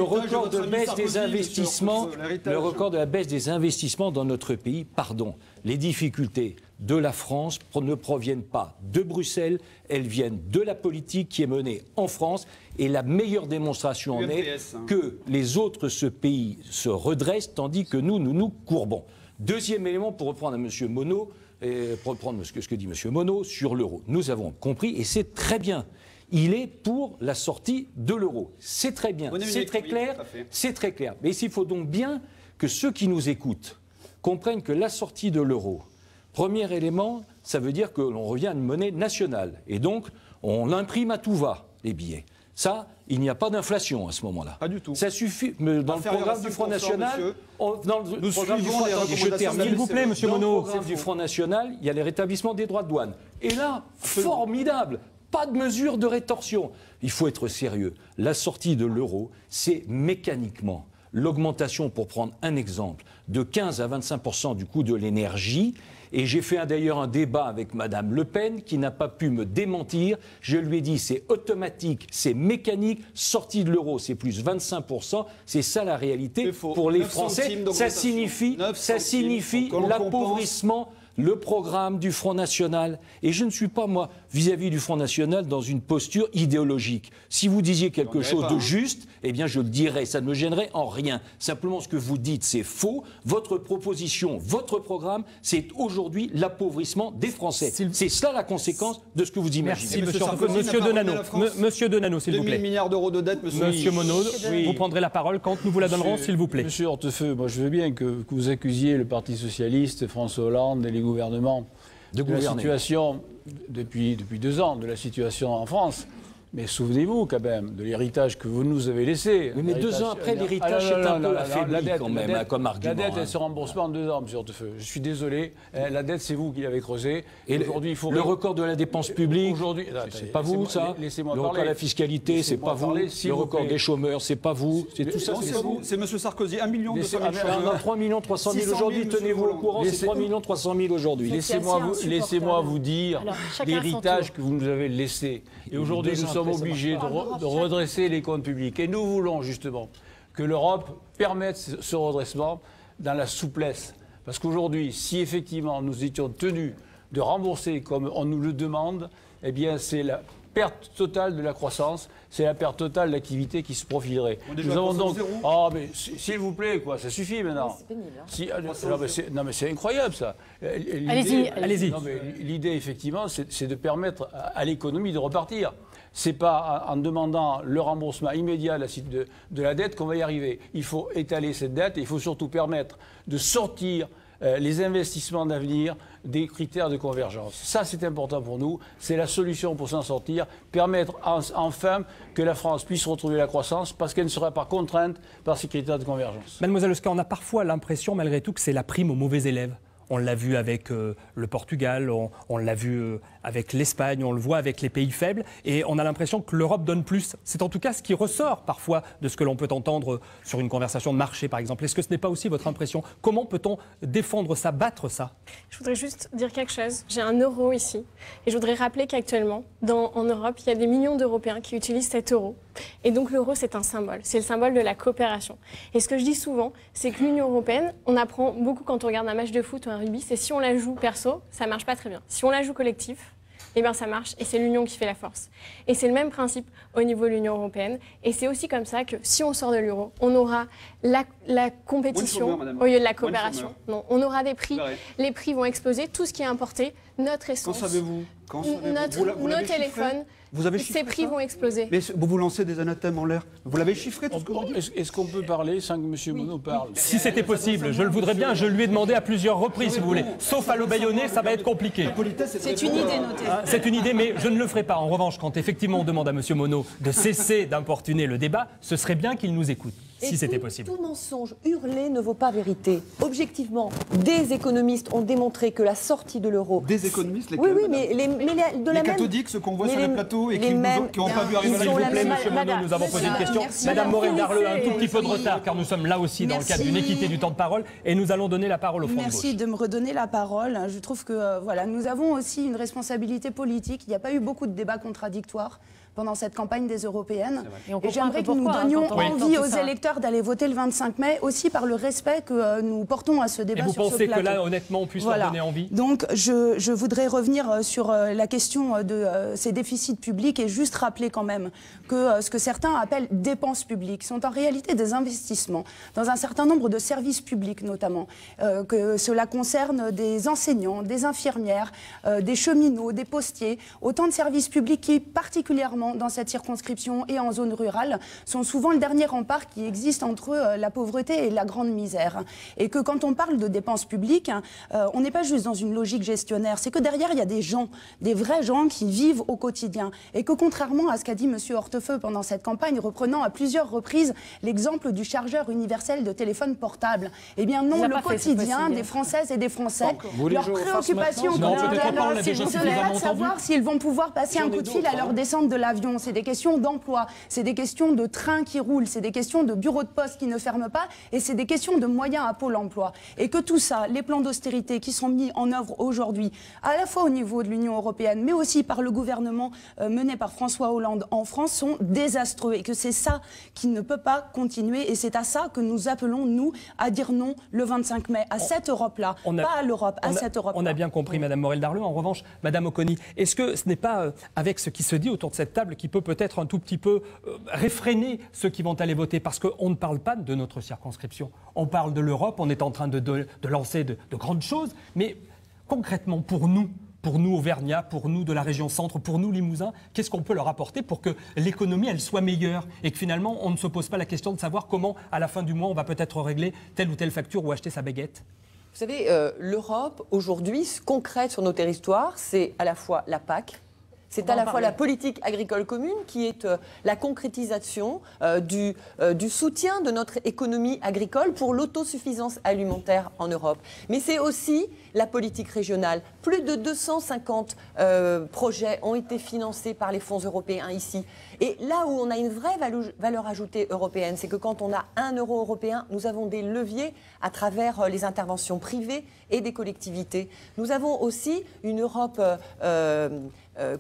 S12: record de baisse des investissements, le record de la baisse des investissements dans notre pays, pardon, les difficultés de la France ne proviennent pas de Bruxelles, elles viennent de la politique qui est menée en France. Et la meilleure démonstration en est que les autres pays se redressent tandis que nous nous courbons. Deuxième élément, pour reprendre à M. Monod, pour reprendre ce que dit M. Monod sur l'euro. Nous avons compris, et c'est très bien, il est pour la sortie de l'euro. C'est très bien, c'est très clair, c'est très clair. Mais il faut donc bien que ceux qui nous écoutent comprennent que la sortie de l'euro, premier élément, ça veut dire que l'on revient à une monnaie nationale. Et donc, on imprime à tout va les billets. Ça, il n'y a pas d'inflation à ce moment-là. Pas du tout. Ça suffit. Mais dans le programme du Front National,
S1: S'il vous plaît, Monsieur Monod.
S12: Dans le programme du Front National, il y a les rétablissements des droits de douane. Et là, formidable. Pas de mesure de rétorsion. Il faut être sérieux. La sortie de l'euro, c'est mécaniquement l'augmentation, pour prendre un exemple, de 15 à 25% du coût de l'énergie. Et j'ai fait d'ailleurs un débat avec Mme Le Pen qui n'a pas pu me démentir. Je lui ai dit c'est automatique, c'est mécanique, sortie de l'euro, c'est plus 25%. C'est ça la réalité. Pour les Français, ça signifie l'appauvrissement. Le programme du Front National. Et je ne suis pas, moi, vis-à-vis du Front National, dans une posture idéologique. Si vous disiez quelque chose de juste, eh bien, je le dirais. Ça ne me gênerait en rien. Simplement, ce que vous dites, c'est faux. Votre proposition, votre programme, c'est aujourd'hui l'appauvrissement des Français. C'est cela la conséquence de ce que vous imaginez.
S1: Merci, Monsieur Denanot. Monsieur Denanot, s'il vous plaît.
S14: 2 000 milliards d'euros de dette,
S1: Monsieur Monod, vous prendrez la parole quand nous vous la donnerons, s'il vous plaît.
S4: Monsieur Hortefeux, moi, je veux bien que vous accusiez le Parti Socialiste, François Hollande et les gouvernements de la situation depuis 2 ans, de la situation en France. Mais souvenez-vous quand même de l'héritage que vous nous avez laissé.
S12: Oui, mais 2 ans après, l'héritage est un peu affaibli quand même, comme argument.
S4: La dette, elle se rembourse pas en 2 ans, M. Hortefeux. Je suis désolé. La dette, c'est vous qui l'avez creusée.
S12: Et aujourd'hui, il faut le record de la dépense publique, c'est pas vous, ça. Le record de la fiscalité, c'est pas vous. Le record des chômeurs, c'est pas vous. C'est tout ça, c'est vous.
S14: C'est M. Sarkozy. 1 million de chômeurs.
S12: 3 300 000 aujourd'hui. Tenez-vous au courant, c'est 3 300 000 aujourd'hui.
S4: Laissez-moi vous dire l'héritage que vous nous avez laissé. Et aujourd'hui, nous sommes obligés de redresser les comptes publics. Et nous voulons justement que l'Europe permette ce redressement dans la souplesse. Parce qu'aujourd'hui, si effectivement nous étions tenus de rembourser comme on nous le demande, eh bien c'est la perte totale de la croissance, c'est la perte totale de l'activité qui se profilerait. Nous avons donc... Oh, mais s'il vous plaît, quoi, ça suffit maintenant. C'est pénible. Non, mais c'est incroyable, ça.
S2: Allez-y.
S4: L'idée, effectivement, c'est de permettre à l'économie de repartir. C'est pas en demandant le remboursement immédiat de la dette qu'on va y arriver. Il faut étaler cette dette et il faut surtout permettre de sortir les investissements d'avenir des critères de convergence. Ça, c'est important pour nous. C'est la solution pour s'en sortir. Permettre enfin que la France puisse retrouver la croissance parce qu'elle ne sera pas contrainte par ces critères de convergence.
S1: Mademoiselle Oscar, on a parfois l'impression, malgré tout, que c'est la prime aux mauvais élèves. On l'a vu avec le Portugal, on l'a vu avec l'Espagne, on le voit avec les pays faibles. Et on a l'impression que l'Europe donne plus. C'est en tout cas ce qui ressort parfois de ce que l'on peut entendre sur une conversation de marché, par exemple. Est-ce que ce n'est pas aussi votre impression? Comment peut-on défendre ça, battre ça?
S13: Je voudrais juste dire quelque chose. J'ai un euro ici. Et je voudrais rappeler qu'actuellement, en Europe, il y a des millions d'Européens qui utilisent cet euro. Et donc l'euro, c'est un symbole. C'est le symbole de la coopération. Et ce que je dis souvent, c'est que l'Union européenne, on apprend beaucoup quand on regarde un match de foot ou un rugby, c'est si on la joue perso, ça marche pas très bien. Si on la joue collectif, eh bien ça marche et c'est l'union qui fait la force. Et c'est le même principe au niveau de l'Union européenne. Et c'est aussi comme ça que si on sort de l'euro, on aura la compétition au lieu de la coopération. Non, on aura des prix, les prix vont exploser, tout ce qui est importé, notre essence,
S14: Quand savez-vous
S13: nos téléphones, ces prix vont exploser.
S14: Mais vous vous lancez des anathèmes en l'air. Vous l'avez chiffré tout ce que vous dites?
S4: Est-ce qu'on peut parler sans que M. Monod parle?
S1: Si c'était possible, je le voudrais bien. Je lui ai demandé à plusieurs reprises, si vous voulez. Sauf à l'obéionner, ça va être compliqué.
S15: C'est une idée notée.
S1: C'est une idée, mais je ne le ferai pas. En revanche, quand effectivement on demande à M. Monod de cesser d'importuner le débat, ce serait bien qu'il nous écoute. si c'était possible.
S3: Tout mensonge hurlé ne vaut pas vérité. Objectivement, des économistes ont démontré que la sortie de l'euro...
S14: Des économistes,
S3: lesquels? Oui, mais
S14: les cathodiques, ceux qu'on voit sur les plateaux et qui n'ont pas vu arriver.
S1: S'il vous plaît, monsieur Monod, nous avons posé une question. Madame Morel-Darleux a un tout petit peu de retard, car nous sommes là aussi dans le cadre d'une équité du temps de parole, et nous allons donner la parole au Front de Gauche.
S15: Merci de me redonner la parole. Je trouve que voilà, nous avons aussi une responsabilité politique. Il n'y a pas eu beaucoup de débats contradictoires pendant cette campagne des européennes. Et j'aimerais que nous donnions envie aux électeurs d'aller voter le 25 mai, aussi par le respect que nous portons à ce débat sur ce plateau.
S1: Et vous pensez que là, honnêtement, on puisse leur donner envie?
S15: Donc, je voudrais revenir sur la question de ces déficits publics et juste rappeler quand même que ce que certains appellent dépenses publiques sont en réalité des investissements dans un certain nombre de services publics notamment, que cela concerne des enseignants, des infirmières, des cheminots, des postiers, autant de services publics qui, particulièrement dans cette circonscription et en zone rurale, sont souvent le dernier rempart qui existe entre la pauvreté et la grande misère. Et que quand on parle de dépenses publiques, on n'est pas juste dans une logique gestionnaire, c'est que derrière il y a des gens, des vrais gens qui vivent au quotidien. Et que contrairement à ce qu'a dit M. Hortefeux pendant cette campagne, reprenant à plusieurs reprises l'exemple du chargeur universel de téléphone portable, eh bien non, le quotidien des Françaises et des Français, leur préoccupation quotidienne, c'est de savoir s'ils vont pouvoir passer un coup de fil à leur descente de l'avion. C'est des questions d'emploi, c'est des questions de trains qui roulent, c'est des questions de bureaux de poste qui ne ferment pas, et c'est des questions de moyens à Pôle emploi. Et que tout ça, les plans d'austérité qui sont mis en œuvre aujourd'hui, à la fois au niveau de l'Union européenne, mais aussi par le gouvernement mené par François Hollande en France, sont désastreux. Et que c'est ça qui ne peut pas continuer. Et c'est à ça que nous appelons, nous, à dire non le 25 mai, à cette Europe-là. Pas à l'Europe, à cette Europe-là.
S1: On a bien compris, Madame Morel-Darleux. En revanche, Madame Oconi, est-ce que ce n'est pas avec ce qui se dit autour de cette table qui peut peut-être un tout petit peu réfréner ceux qui vont aller voter? Parce qu'on ne parle pas de notre circonscription. On parle de l'Europe, on est en train de lancer de grandes choses. Mais concrètement, pour nous Auvergnats, pour nous de la région centre, pour nous Limousin, qu'est-ce qu'on peut leur apporter pour que l'économie elle soit meilleure et que finalement on ne se pose pas la question de savoir comment à la fin du mois on va peut-être régler telle ou telle facture ou acheter sa baguette?
S3: Vous savez, l'Europe aujourd'hui, concrète sur nos territoires, c'est à la fois la PAC. C'est à la fois la politique agricole commune qui est la concrétisation du soutien de notre économie agricole pour l'autosuffisance alimentaire en Europe. Mais c'est aussi la politique régionale. Plus de 250 projets ont été financés par les fonds européens ici. Et là où on a une vraie valeur ajoutée européenne, c'est que quand on a 1 euro européen, nous avons des leviers à travers les interventions privées et des collectivités. Nous avons aussi une Europe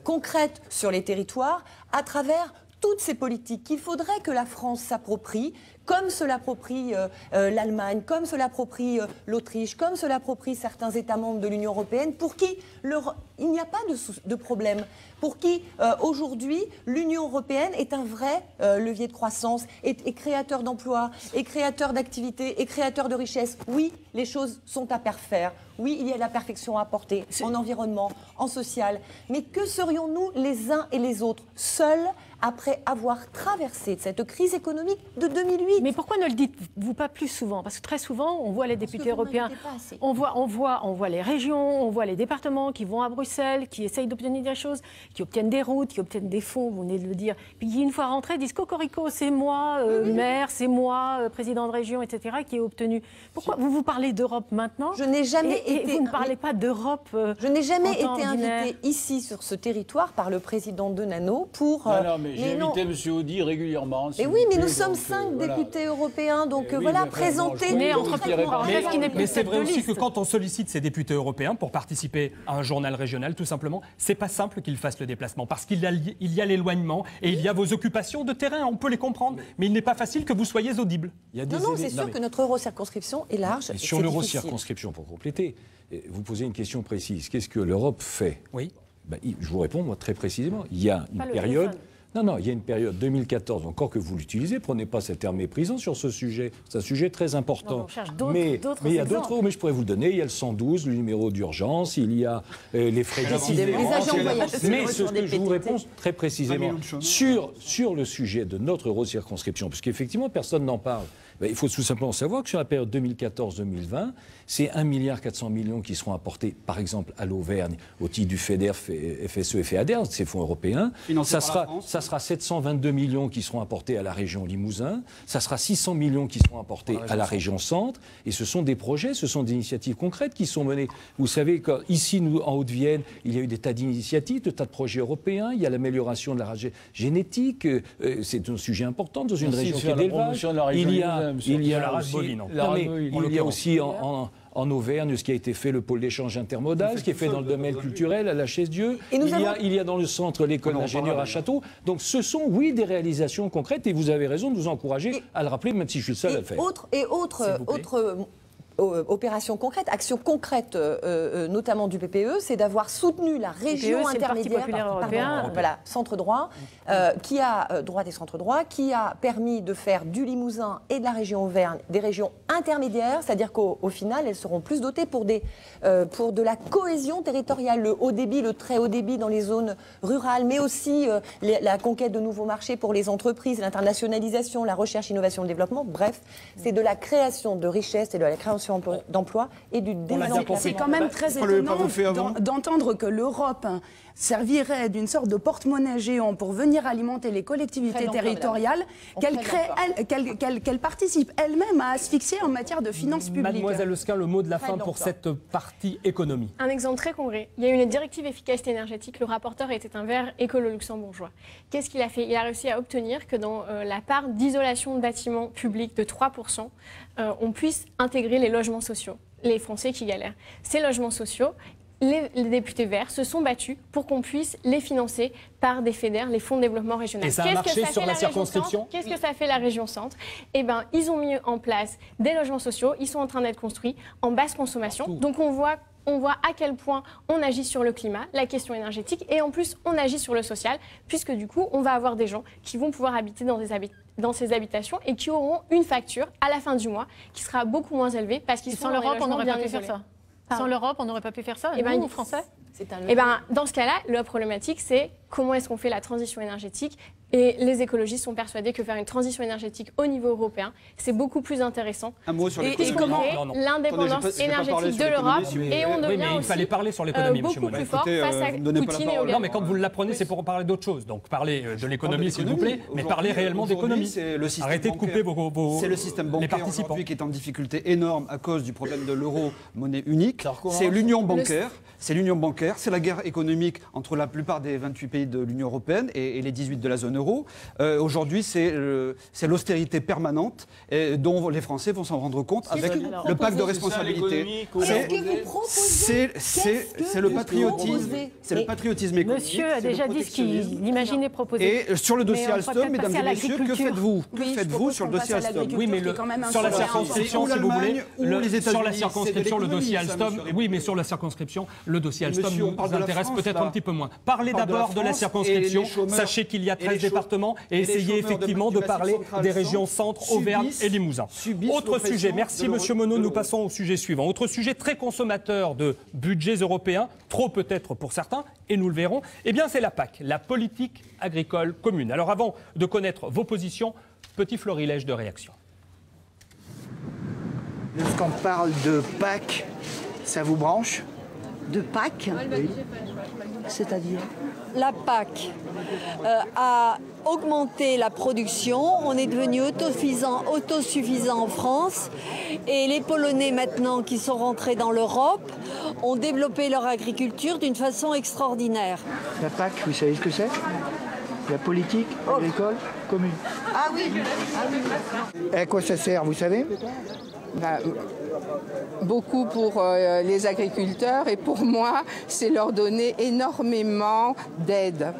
S3: concrète sur les territoires à travers toutes ces politiques qu'il faudrait que la France s'approprie, comme se l'approprie l'Allemagne, comme se l'approprie l'Autriche, comme se l'approprie certains États membres de l'Union européenne, pour qui il n'y a pas de problème, pour qui aujourd'hui l'Union européenne est un vrai levier de croissance, et créateur d'emplois, et créateur d'activités, et créateur de richesses. Oui, les choses sont à parfaire. Oui, il y a de la perfection à apporter en environnement, en social. Mais que serions-nous les uns et les autres, seuls, après avoir traversé cette crise économique de 2008?
S2: Mais pourquoi ne le dites-vous pas plus souvent? Parce que très souvent, on voit les députés européens, on voit les régions, on voit les départements qui vont à Bruxelles, qui essayent d'obtenir des choses, qui obtiennent des routes, qui obtiennent des fonds, vous venez de le dire, puis qui, une fois rentrés, disent cocorico, c'est moi, maire, c'est moi, président de région, etc., qui est obtenu. Pourquoi vous parlez d'Europe maintenant?
S3: Je n'ai jamais été...
S2: Vous ne parlez pas d'Europe
S3: Je n'ai jamais été invitée ici, sur ce territoire, par le président Denano pour...
S4: J'ai invité M. Audy régulièrement.
S3: Mais oui, mais nous sommes 5 députés européens, donc voilà, présenter...
S1: Mais c'est vrai aussi que quand on sollicite ces députés européens pour participer à un journal régional, tout simplement, c'est pas simple qu'ils fassent le déplacement, parce qu'il y a l'éloignement et il y a vos occupations de terrain, on peut les comprendre, mais il n'est pas facile que vous soyez audibles.
S3: Non, c'est sûr que notre eurocirconscription est large.
S12: Sur l'eurocirconscription, pour compléter, vous posez une question précise. Qu'est-ce que l'Europe fait?
S1: Oui.
S12: Je vous réponds, moi, très précisément. Il y a une période... Non, il y a une période 2014, encore que vous l'utilisez, prenez pas cet air méprisant sur ce sujet. C'est un sujet très important. Mais il y a d'autres, mais je pourrais vous le donner. Il y a le 112, le numéro d'urgence, il y a les frais de Mais ce que je vous réponds très précisément, sur le sujet de notre eurocirconscription, puisqu'effectivement personne n'en parle, Il faut tout simplement savoir que sur la période 2014-2020, c'est 1,4 milliard qui seront apportés, par exemple, à l'Auvergne, au titre du FEDER, FSE et FEADER, ces fonds européens. Ça sera 722 millions qui seront apportés à la région Limousin. Ça sera 600 millions qui seront apportés à la région Centre. Et ce sont des projets, ce sont des initiatives concrètes qui sont menées. Vous savez qu'ici, nous, en Haute-Vienne, il y a eu des tas d'initiatives, des tas de projets européens. Il y a l'amélioration de la génétique. C'est un sujet important dans une région qui est d'élevage. Il y a aussi en Auvergne, ce qui a été fait, le pôle d'échange intermodal, ce qui est fait dans le domaine culturel à la Chaise-Dieu. Il y a dans le centre l'école d'ingénieurs à Château. Donc ce sont, oui, des réalisations concrètes et vous avez raison de nous encourager à le rappeler, même si je suis le seul à le faire.
S3: Autre opération concrète, action concrète, notamment du PPE, c'est d'avoir soutenu la région intermédiaire, centre droit, qui a droit des centres droits, qui a permis de faire du Limousin et de la région Auvergne des régions intermédiaires, c'est-à-dire qu'au final, elles seront plus dotées pour de la cohésion territoriale, le haut débit, le très haut débit dans les zones rurales, mais aussi la conquête de nouveaux marchés pour les entreprises, l'internationalisation, la recherche, innovation, le développement. Bref, c'est de la création de richesses et de la création d'emplois et du développement.
S15: C'est quand même très étonnant d'entendre que l'Europe servirait d'une sorte de porte-monnaie géant pour venir alimenter les collectivités territoriales, qu'elle participe elle-même à asphyxier en matière de finances publiques.
S1: Mademoiselle Lesquin, le mot de la fin pour cette partie économie.
S13: Un exemple très concret. Il y a une directive efficacité énergétique. Le rapporteur était un vert écolo-luxembourgeois. Qu'est-ce qu'il a fait? Il a réussi à obtenir que dans la part d'isolation de bâtiments publics de 3%, on puisse intégrer les logements sociaux, les Français qui galèrent. Ces logements sociaux, les députés verts se sont battus pour qu'on puisse les financer par des FEDER, les fonds de développement régional.
S1: Et ça a marché sur la circonscription?
S13: Qu'est-ce que ça fait la région Centre? Eh bien, ils ont mis en place des logements sociaux, ils sont en train d'être construits en basse consommation. Donc on voit à quel point on agit sur le climat, la question énergétique, et en plus on agit sur le social, puisque du coup on va avoir des gens qui vont pouvoir habiter dans ces habitations et qui auront une facture à la fin du mois qui sera beaucoup moins élevée parce qu'ils sont
S2: sans l'Europe, on n'aurait pas pu faire ça. Sans l'Europe, on n'aurait pas pu faire ça. Et nous, Français.
S13: Dans ce cas-là, la problématique, c'est comment est-ce qu'on fait la transition énergétique. Et les écologistes sont persuadés que faire une transition énergétique au niveau européen, c'est beaucoup plus intéressant.
S14: Un mot sur l'économie.
S13: Et comment l'indépendance énergétique de l'Europe, et on devient
S1: il fallait parler sur l'économie,
S13: beaucoup plus fort face à Poutine et au
S1: Non, mais quand vous l'apprenez, c'est pour parler d'autre chose. Donc parlez de l'économie, s'il vous plaît, mais parlez réellement d'économie. Arrêtez de couper
S14: c'est le système bancaire aujourd'hui qui est en difficulté énorme à cause du problème de l'euro, monnaie unique. C'est l'union bancaire. C'est l'union bancaire, c'est la guerre économique entre la plupart des 28 pays de l'Union européenne et les 18 de la zone euro. Aujourd'hui, c'est l'austérité permanente dont les Français vont s'en rendre compte avec le pacte de responsabilité. C'est le patriotisme. C'est le patriotisme économique.
S2: Monsieur a déjà dit ce qu'il imaginait proposer.
S14: Et sur le dossier Alstom, mesdames et messieurs, que faites-vous? Que faites-vous sur le dossier Alstom?
S1: Oui, mais sur la circonscription, si vous voulez, sur la circonscription, le dossier Alstom. Oui, mais sur la circonscription, le dossier Alstom nous intéresse peut-être un petit peu moins. Parlez d'abord de la circonscription. Sachez qu'il y a 13 départements et essayez effectivement de parler des régions Centre, Auvergne et Limousin. Autre sujet, merci Monsieur Monod, nous passons au sujet suivant. Autre sujet très consommateur de budgets européens, trop peut-être pour certains, et nous le verrons, eh bien c'est la PAC, la politique agricole commune. Alors avant de connaître vos positions, petit florilège de réactions.
S20: Lorsqu'on parle de PAC, ça vous branche?
S16: De PAC, oui. C'est-à-dire?
S21: La PAC a augmenté la production, on est devenu autosuffisant en France et les Polonais maintenant qui sont rentrés dans l'Europe ont développé leur agriculture d'une façon extraordinaire.
S20: La PAC, vous savez ce que c'est? La politique agricole commune.
S16: Ah oui.
S20: À quoi ça sert, vous savez?
S22: Beaucoup pour les agriculteurs et pour moi, c'est leur donner énormément d'aide.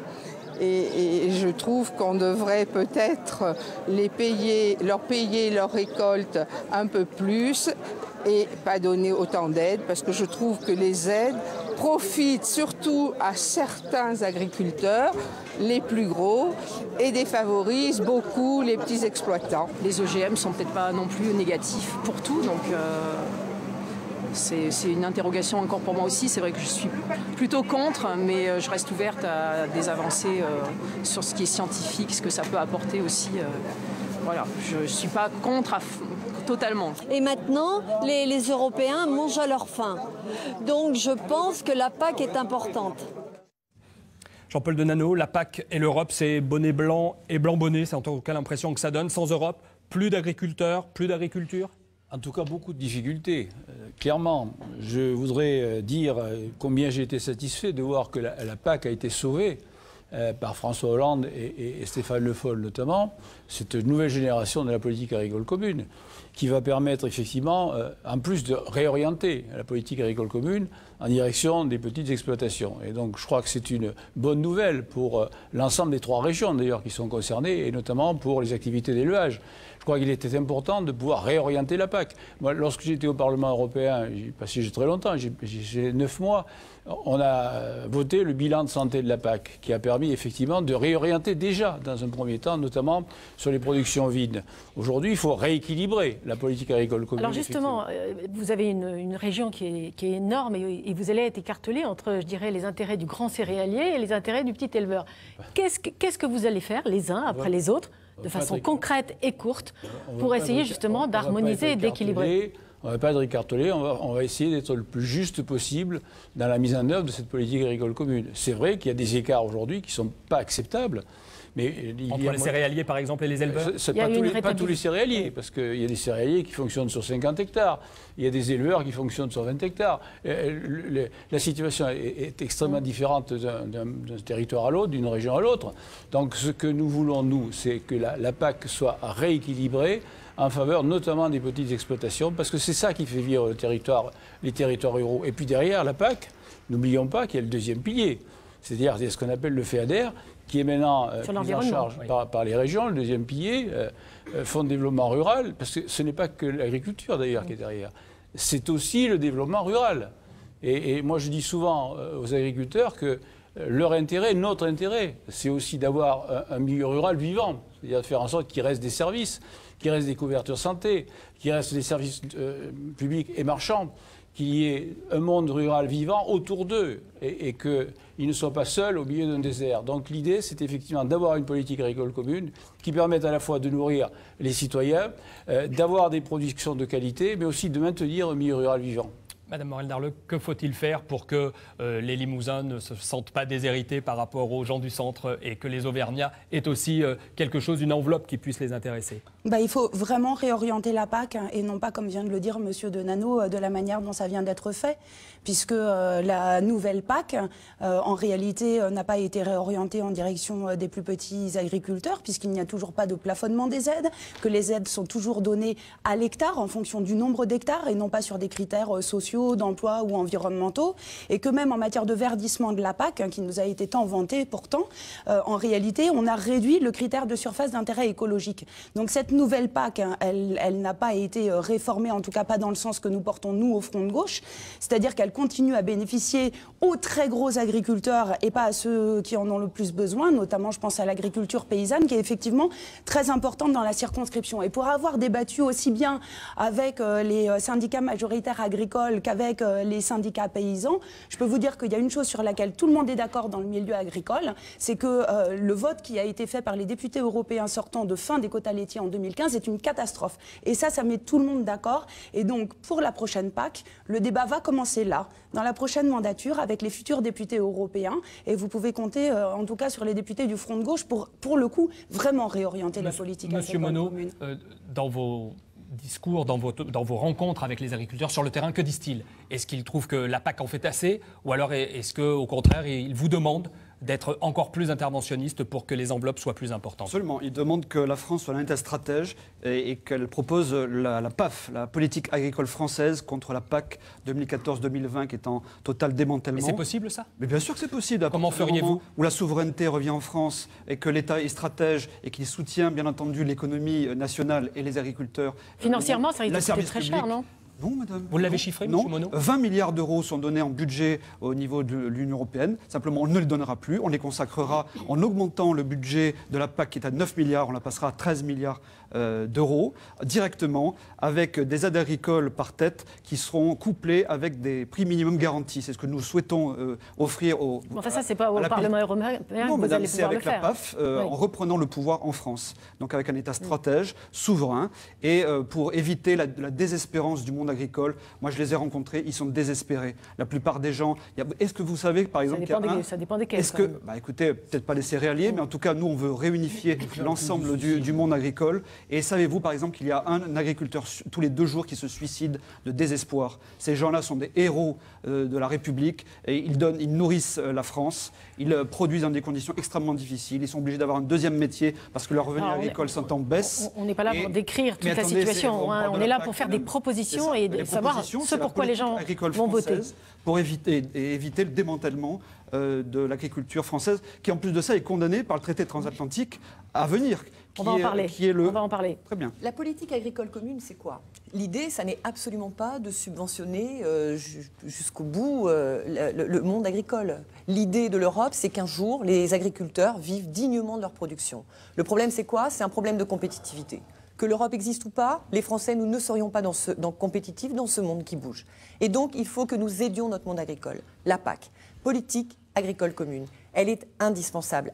S22: Et je trouve qu'on devrait peut-être leur payer leur récolte un peu plus et pas donner autant d'aide parce que je trouve que les aides profitent surtout à certains agriculteurs, les plus gros, et défavorisent beaucoup les petits exploitants.
S23: Les OGM sont peut-être pas non plus négatifs pour tout, donc c'est une interrogation encore pour moi aussi. C'est vrai que je suis plutôt contre, mais je reste ouverte à des avancées sur ce qui est scientifique, ce que ça peut apporter aussi voilà, je ne suis pas contre totalement.
S21: Et maintenant, les Européens mangent à leur faim. Donc je pense que la PAC est importante.
S1: Jean-Paul Denanot, la PAC et l'Europe, c'est bonnet blanc et blanc bonnet. C'est en tout cas l'impression que ça donne. Sans Europe, plus d'agriculteurs, plus d'agriculture?
S4: En tout cas, beaucoup de difficultés. Clairement, je voudrais dire combien j'ai été satisfait de voir que la PAC a été sauvée par François Hollande et Stéphane Le Foll notamment. C'est une nouvelle génération de la politique agricole commune qui va permettre effectivement, en plus de réorienter la politique agricole commune en direction des petites exploitations. Et donc je crois que c'est une bonne nouvelle pour l'ensemble des 3 régions d'ailleurs qui sont concernées, et notamment pour les activités d'élevage. Je crois qu'il était important de pouvoir réorienter la PAC. Moi, lorsque j'étais au Parlement européen, j'ai passé très longtemps, j'ai 9 mois, on a voté le bilan de santé de la PAC, qui a permis effectivement de réorienter déjà, dans un premier temps, notamment sur les productions vides. Aujourd'hui, il faut rééquilibrer la politique agricole commune.
S2: Alors justement, vous avez une région qui est énorme et vous allez être écartelé entre, je dirais, les intérêts du grand céréalier et les intérêts du petit éleveur. Qu'est-ce que vous allez faire, les uns après les autres, de façon concrète et courte, pour essayer justement d'harmoniser et d'équilibrer?
S4: On ne va pas être écartelé, on va essayer d'être le plus juste possible dans la mise en œuvre de cette politique agricole commune. C'est vrai qu'il y a des écarts aujourd'hui qui ne sont pas acceptables. Mais
S1: entre les céréaliers, par exemple, et les éleveurs?
S4: Pas tous les céréaliers, parce qu'il y a des céréaliers qui fonctionnent sur 50 hectares. Il y a des éleveurs qui fonctionnent sur 20 hectares. La situation est extrêmement différente d'un territoire à l'autre, d'une région à l'autre. Donc ce que nous voulons, nous, c'est que la PAC soit rééquilibrée en faveur notamment des petites exploitations, parce que c'est ça qui fait vivre les territoires ruraux. Et puis derrière la PAC, n'oublions pas qu'il y a le deuxième pilier, c'est-à-dire ce qu'on appelle le FEADER, qui est maintenant pris en charge par les régions. Le deuxième pilier, Fonds de développement rural, parce que ce n'est pas que l'agriculture d'ailleurs qui est derrière, c'est aussi le développement rural. Et moi je dis souvent aux agriculteurs que leur intérêt, notre intérêt, c'est aussi d'avoir un milieu rural vivant, c'est-à-dire de faire en sorte qu'il reste des services, qu'il reste des couvertures santé, qu'il reste des services publics et marchands, qu'il y ait un monde rural vivant autour d'eux et qu'ils ne soient pas seuls au milieu d'un désert. Donc l'idée, c'est effectivement d'avoir une politique agricole commune qui permette à la fois de nourrir les citoyens, d'avoir des productions de qualité, mais aussi de maintenir un milieu rural vivant.
S1: Madame Morel-Darleux, que faut-il faire pour que les Limousins ne se sentent pas déshérités par rapport aux gens du centre et que les Auvergnats aient aussi quelque chose, une enveloppe qui puisse les intéresser?
S15: Il faut vraiment réorienter la PAC et non pas, comme vient de le dire M. Denanot, de la manière dont ça vient d'être fait, puisque la nouvelle PAC, en réalité, n'a pas été réorientée en direction des plus petits agriculteurs, puisqu'il n'y a toujours pas de plafonnement des aides, que les aides sont toujours données à l'hectare en fonction du nombre d'hectares et non pas sur des critères sociaux, d'emploi ou environnementaux, et que même en matière de verdissement de la PAC, qui nous a été tant vanté pourtant, en réalité, on a réduit le critère de surface d'intérêt écologique. Donc cette nouvelle PAC, elle n'a pas été réformée, en tout cas pas dans le sens que nous portons nous au Front de Gauche, c'est-à-dire qu'elle continue à bénéficier aux très gros agriculteurs et pas à ceux qui en ont le plus besoin, notamment je pense à l'agriculture paysanne, qui est effectivement très importante dans la circonscription. Et pour avoir débattu aussi bien avec les syndicats majoritaires agricoles qu'avec les syndicats paysans, je peux vous dire qu'il y a une chose sur laquelle tout le monde est d'accord dans le milieu agricole, c'est que le vote qui a été fait par les députés européens sortants de fin des quotas laitiers en 2015 est une catastrophe. Et ça met tout le monde d'accord. Et donc, pour la prochaine PAC, le débat va commencer là, dans la prochaine mandature, avec les futurs députés européens. Et vous pouvez compter, en tout cas, sur les députés du Front de Gauche pour le coup, vraiment réorienter la politique agricole commune.
S1: Monsieur Monod, dans vos discours, dans vos rencontres avec les agriculteurs sur le terrain, que disent-ils? Est-ce qu'ils trouvent que la PAC en fait assez? Ou alors est-ce qu'au contraire, ils vous demandent d'être encore plus interventionniste pour que les enveloppes soient plus importantes?
S14: Absolument. Ils demandent que la France soit l'interstratège et qu'elle propose la PAF, la politique agricole française, contre la PAC 2014-2020 qui est en total démantèlement.
S1: Mais c'est possible ça?
S14: Mais bien sûr que c'est possible.
S1: Comment feriez-vous?
S14: Où la souveraineté revient en France et que l'État est stratège et qu'il soutient bien entendu l'économie nationale et les agriculteurs.
S2: Financièrement, ça risque de coûter très cher, non?
S14: Non, madame.
S1: Vous l'avez chiffré, M.
S14: Non.
S1: Monod?
S14: 20 milliards d'euros sont donnés en budget au niveau de l'Union européenne. Simplement, on ne les donnera plus. On les consacrera en augmentant le budget de la PAC qui est à 9 milliards. On la passera à 13 milliards d'euros directement, avec des aides agricoles par tête qui seront couplées avec des prix minimum garantis. C'est ce que nous souhaitons offrir aux...
S2: Enfin, ça, c'est pas au Parlement européen
S14: non,
S2: que vous allez pouvoir le faire.
S14: C'est avec la PAF, en reprenant le pouvoir en France. Donc avec un État stratège, souverain, et pour éviter la désespérance du monde agricole. Moi, je les ai rencontrés, ils sont désespérés. La plupart des gens... Est-ce que vous savez, par exemple...
S2: Ça dépend desquels.
S14: Est-ce que... écoutez, peut-être pas les céréaliers, mais en tout cas, nous, on veut réunifier l'ensemble du monde agricole. Et savez-vous, par exemple, qu'il y a un agriculteur tous les 2 jours qui se suicide de désespoir. Ces gens-là sont des héros de la République et ils nourrissent la France. Ils produisent dans des conditions extrêmement difficiles. Ils sont obligés d'avoir un deuxième métier parce que leurs revenus agricoles sont en baisse.
S2: On n'est pas là pour décrire toute la situation. On est là pour faire des propositions et de savoir ce pourquoi les gens vont voter.
S14: Pour éviter le démantèlement de l'agriculture française, qui en plus de ça est condamnée par le traité transatlantique à venir.
S2: On va en parler.
S14: Très bien.
S3: La politique agricole commune, c'est quoi? L'idée, ça n'est absolument pas de subventionner jusqu'au bout le monde agricole. L'idée de l'Europe, c'est qu'un jour, les agriculteurs vivent dignement de leur production. Le problème, c'est quoi? C'est un problème de compétitivité. Que l'Europe existe ou pas, les Français, nous ne serions pas compétitifs dans ce monde qui bouge. Et donc, il faut que nous aidions notre monde agricole. La PAC, politique agricole commune, elle est indispensable,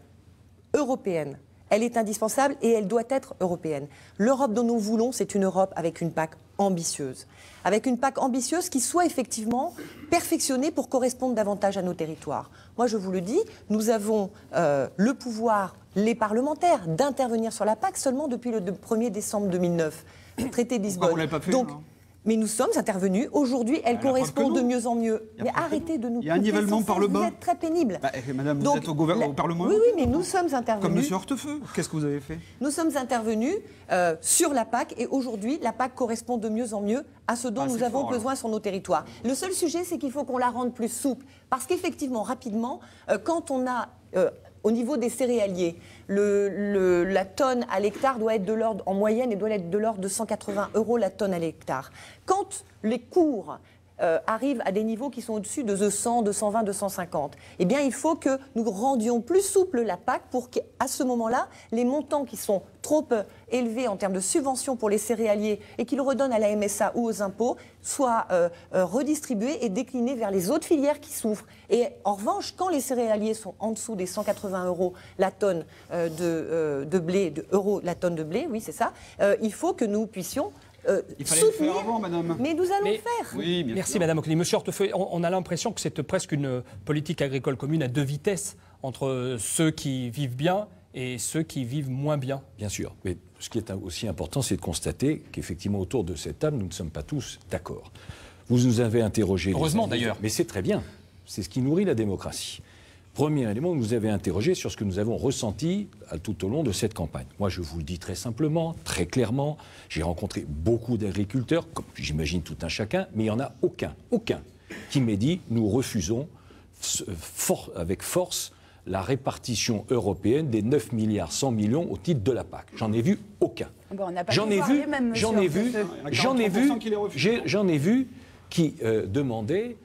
S3: européenne. Elle est indispensable et elle doit être européenne. L'Europe dont nous voulons, c'est une Europe avec une PAC ambitieuse. Avec une PAC ambitieuse qui soit effectivement perfectionnée pour correspondre davantage à nos territoires. Moi, je vous le dis, nous avons le pouvoir, les parlementaires, d'intervenir sur la PAC seulement depuis le 1er décembre 2009, le traité de Lisbonne.
S14: Vous l'avez pas fait,
S3: donc,
S14: alors
S3: mais nous sommes intervenus. Aujourd'hui, elle correspond de mieux en mieux. Mais arrêtez de nous...
S14: Il y a un nivellement par le bas.
S3: Vous êtes très pénible.
S14: Madame, vous êtes au Parlement?
S3: Oui, mais nous sommes intervenus...
S14: Comme M. Hortefeux. Qu'est-ce que vous avez fait?
S3: Nous sommes intervenus sur la PAC et aujourd'hui, la PAC correspond de mieux en mieux à ce dont nous avons besoin sur nos territoires. Le seul sujet, c'est qu'il faut qu'on la rende plus souple. Parce qu'effectivement, rapidement, quand on a... au niveau des céréaliers, la tonne à l'hectare doit être de l'ordre, en moyenne, et doit être de l'ordre de 180 € la tonne à l'hectare. Quand les cours arrivent à des niveaux qui sont au-dessus de 200, 220, 250, eh bien, il faut que nous rendions plus souple la PAC pour qu'à ce moment-là, les montants qui sont trop élevés en termes de subventions pour les céréaliers et qu'ils redonnent à la MSA ou aux impôts soient redistribués et déclinés vers les autres filières qui souffrent. Et en revanche, quand les céréaliers sont en dessous des 180 € la tonne de blé, la tonne de blé, oui, c'est ça, il faut que nous puissions
S14: il fallait le faire avant, madame.
S3: Mais nous allons le faire.
S1: Oui, merci, madame Oconi. Monsieur Hortefeux, on a l'impression que c'est presque une politique agricole commune à 2 vitesses entre ceux qui vivent bien et ceux qui vivent moins bien.
S12: Bien sûr. Mais ce qui est aussi important, c'est de constater qu'effectivement, autour de cette table, nous ne sommes pas tous d'accord. Vous nous avez interrogé...
S1: Heureusement, d'ailleurs.
S12: Mais c'est très bien. C'est ce qui nourrit la démocratie. Premier élément, vous nous avez interrogé sur ce que nous avons ressenti tout au long de cette campagne. Moi, je vous le dis très simplement, très clairement, j'ai rencontré beaucoup d'agriculteurs, comme j'imagine tout un chacun, mais il n'y en a aucun qui m'ait dit « nous refusons avec force la répartition européenne des 9 milliards 100 millions au titre de la PAC ». J'en ai vu aucun. J'en ai vu qui demandaient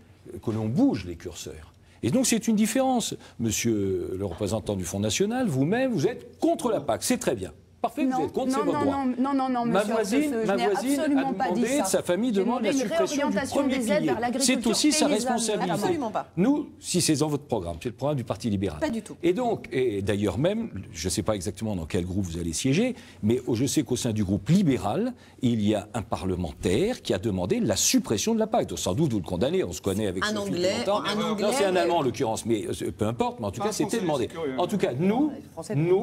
S12: que l'on bouge les curseurs. Et donc c'est une différence. Monsieur le représentant du Front National, vous-même, vous êtes contre la PAC. C'est très bien. Parfait, vous êtes contre, c'est votre droit.
S15: Non,
S12: ma voisine a demandé, sa famille demande la suppression du premier pilier. C'est aussi sa responsabilité.
S3: Absolument pas.
S12: Nous, si c'est dans votre programme, c'est le programme du Parti libéral.
S3: Pas du tout.
S12: Et donc, et d'ailleurs même, je ne sais pas exactement dans quel groupe vous allez siéger, mais je sais qu'au sein du groupe libéral, il y a un parlementaire qui a demandé la suppression de la PAC. Donc, sans doute vous le condamnez, on se connaît avec
S3: un
S12: Sophie
S3: Anglais,
S12: longtemps. Non, c'est un Allemand en l'occurrence, mais peu importe, mais en tout cas, c'était demandé. En tout cas, nous,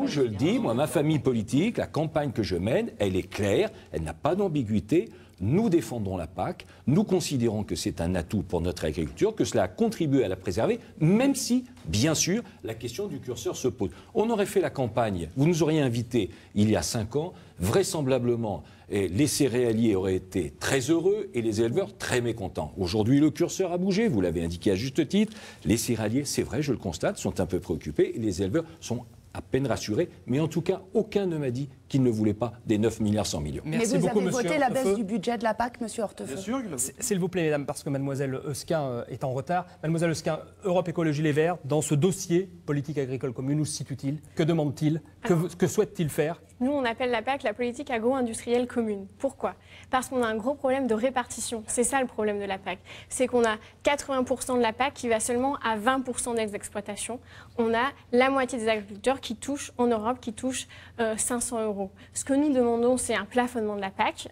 S12: je le dis, moi, ma famille politique, la campagne que je mène, elle est claire, elle n'a pas d'ambiguïté. Nous défendons la PAC, nous considérons que c'est un atout pour notre agriculture, que cela a contribué à la préserver, même si, bien sûr, la question du curseur se pose. On aurait fait la campagne, vous nous auriez invités il y a 5 ans, vraisemblablement, les céréaliers auraient été très heureux et les éleveurs très mécontents. Aujourd'hui, le curseur a bougé, vous l'avez indiqué à juste titre. Les céréaliers, c'est vrai, je le constate, sont un peu préoccupés et les éleveurs sont à peine rassuré, mais en tout cas, aucun ne m'a dit qu'il ne voulait pas des 9 milliards 100 millions.
S15: Merci mais vous avez voté la baisse du budget de la PAC, monsieur Hortefeux?
S1: Bien sûr. S'il vous plaît, mesdames, parce que mademoiselle Eusquin est en retard. Mademoiselle Eusquin, Europe Écologie Les Verts, dans ce dossier politique agricole commune, où se situe-t-il? Que demande-t-il? Que souhaite-t-il faire?
S13: Nous, on appelle la PAC la politique agro-industrielle commune. Pourquoi? Parce qu'on a un gros problème de répartition. C'est ça le problème de la PAC. C'est qu'on a 80% de la PAC qui va seulement à 20% des exploitations. On a la moitié des agriculteurs qui touchent, en Europe, qui touchent 500 €. Ce que nous demandons, c'est un plafonnement de la PAC.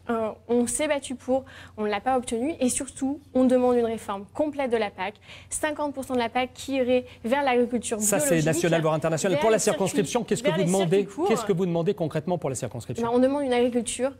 S13: On s'est battu pour, on ne l'a pas obtenu. Et surtout, on demande une réforme complète de la PAC. 50% de la PAC qui irait vers l'agriculture biologique.
S1: Ça, c'est national, voire international. Pour la circonscription, qu'est-ce que vous demandez? Qu'est-ce que vous demandez concrètement pour la circonscription?
S13: On demande une agriculture,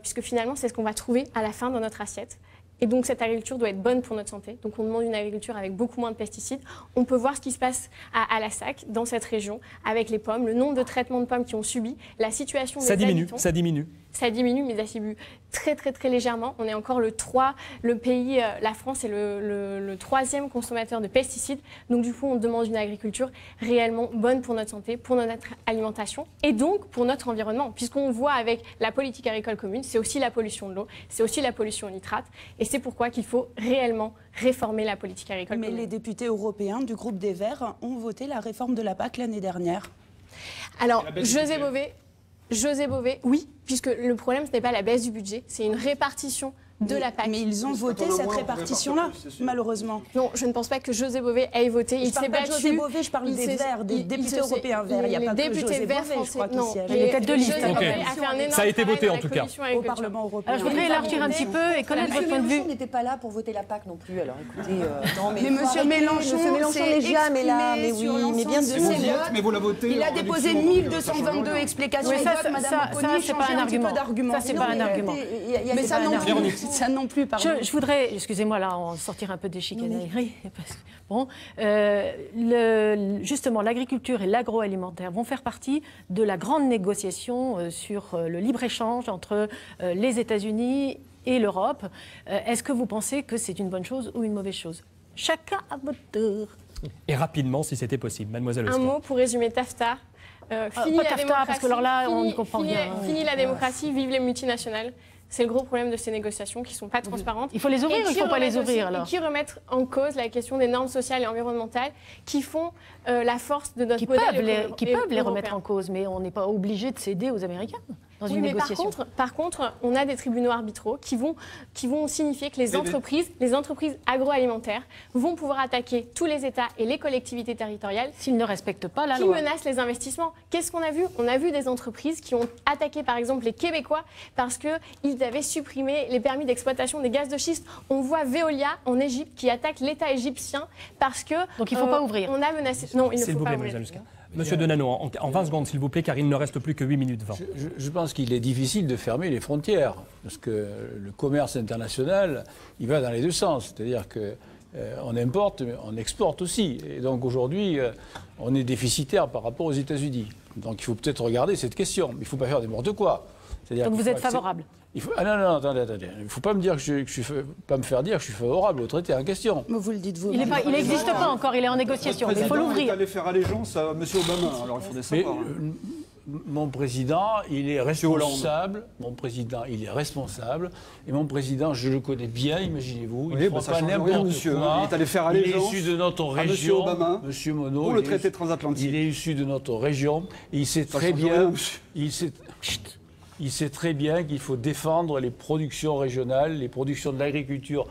S13: puisque finalement, c'est ce qu'on va trouver à la fin dans notre assiette. Et donc, cette agriculture doit être bonne pour notre santé. Donc, on demande une agriculture avec beaucoup moins de pesticides. On peut voir ce qui se passe à la SAC, dans cette région, avec les pommes, le nombre de traitements de pommes qui ont subi, la situation des habitants.
S1: Ça diminue.
S13: Ça diminue, mais ça diminue très, très, très légèrement. On est encore le pays, la France est le 3e consommateur de pesticides. Donc, du coup, on demande une agriculture réellement bonne pour notre santé, pour notre alimentation et donc pour notre environnement. Puisqu'on voit avec la politique agricole commune, c'est aussi la pollution de l'eau, c'est aussi la pollution aux nitrates. Et c'est pourquoi qu'il faut réellement réformer la politique agricole commune.
S15: Mais les députés européens du groupe des Verts ont voté la réforme de la PAC l'année dernière.
S13: Alors, José Bové, oui, puisque le problème, ce n'est pas la baisse du budget, c'est une répartition de la PAC.
S15: Mais ils ont voté cette répartition-là, malheureusement.
S13: Non, je ne pense pas que José Bové ait voté.
S15: Il s'est battu. José Bové, je parle des Verts, des députés européens Verts. Il n'y a pas que José Bové, je crois, qui siège.
S2: Il y a 4 de liste.
S1: Ça a été voté, en tout cas.
S15: Au Parlement européen.
S2: Alors, je voudrais élargir un petit peu et connaître votre point de vue.
S3: Mélenchon n'était pas là pour voter la PAC non plus. Alors, écoutez...
S15: mais monsieur Mélenchon
S3: n'est jamais là. Mais oui, mais bien sûr.
S14: Mais vous la votez.
S15: Il a déposé 1222 explications.
S2: Ça, c'est pas un argument. Ça, c'est pas un argument.
S15: Mais ça non plus, pardon.
S2: Je voudrais, excusez-moi, là, en sortir un peu des chicaneries. Bon, justement, l'agriculture et l'agroalimentaire vont faire partie de la grande négociation sur le libre-échange entre les États-Unis et l'Europe. Est-ce que vous pensez que c'est une bonne chose ou une mauvaise chose? Chacun à votre tour.
S1: Et rapidement, si c'était possible, mademoiselle Eusquin.
S13: Un mot pour résumer TAFTA.
S2: Fini la TAFTA, parce que alors là, on ne comprend rien.
S13: Fini la démocratie, vive les multinationales. C'est le gros problème de ces négociations qui ne sont pas transparentes.
S2: Il faut les ouvrir ou il ne faut pas les ouvrir alors?
S13: Et qui remettent en cause la question des normes sociales et environnementales qui font la force de notre modèle
S2: qui peuvent les remettre en cause, mais on n'est pas obligé de céder aux Américains dans une négociation.
S13: Par contre, on a des tribunaux arbitraux qui vont signifier que les entreprises agroalimentaires vont pouvoir attaquer tous les États et les collectivités territoriales
S2: s'ils ne respectent pas la loi.
S13: Qui menacent les investissements. Qu'est-ce qu'on a vu? On a vu des entreprises qui ont attaqué par exemple les Québécois parce qu'ils avaient supprimé les permis d'exploitation des gaz de schiste. On voit Veolia en Égypte qui attaque l'État égyptien parce que...
S2: Donc il ne faut pas ouvrir.
S13: On a menacé... Non, il ne faut pas ouvrir.
S1: Monsieur Denano, en 20 secondes, s'il vous plaît, car il ne reste plus que 8 minutes 20.
S4: Je pense qu'il est difficile de fermer les frontières, parce que le commerce international, il va dans les deux sens. C'est-à-dire qu'on importe, mais on exporte aussi. Et donc aujourd'hui, on est déficitaire par rapport aux États-Unis. Donc il faut peut-être regarder cette question. Mais il ne faut pas faire n'importe quoi.
S2: Donc vous êtes favorable?
S4: Non, attendez. Il ne faut pas me dire pas me faire dire que je suis favorable au traité en question.
S15: Mais vous le dites vous.
S2: Il n'existe pas encore, il est en négociation. Mais il faut l'ouvrir.
S14: Il est allé faire allégeance à M. Obama, alors il faudrait savoir.
S4: Mon président, il est responsable. Et mon président, je le connais bien, imaginez-vous. Il ne fera pas n'importe quoi.
S14: Il est allé faire allégeance.
S4: Il est issu de notre région.
S14: M. Obama,
S4: Monsieur Monod.
S14: Pour le traité transatlantique.
S4: Il est issu de notre région. Et il sait très bien. Il sait très bien qu'il faut défendre les productions régionales, les productions de l'agriculture,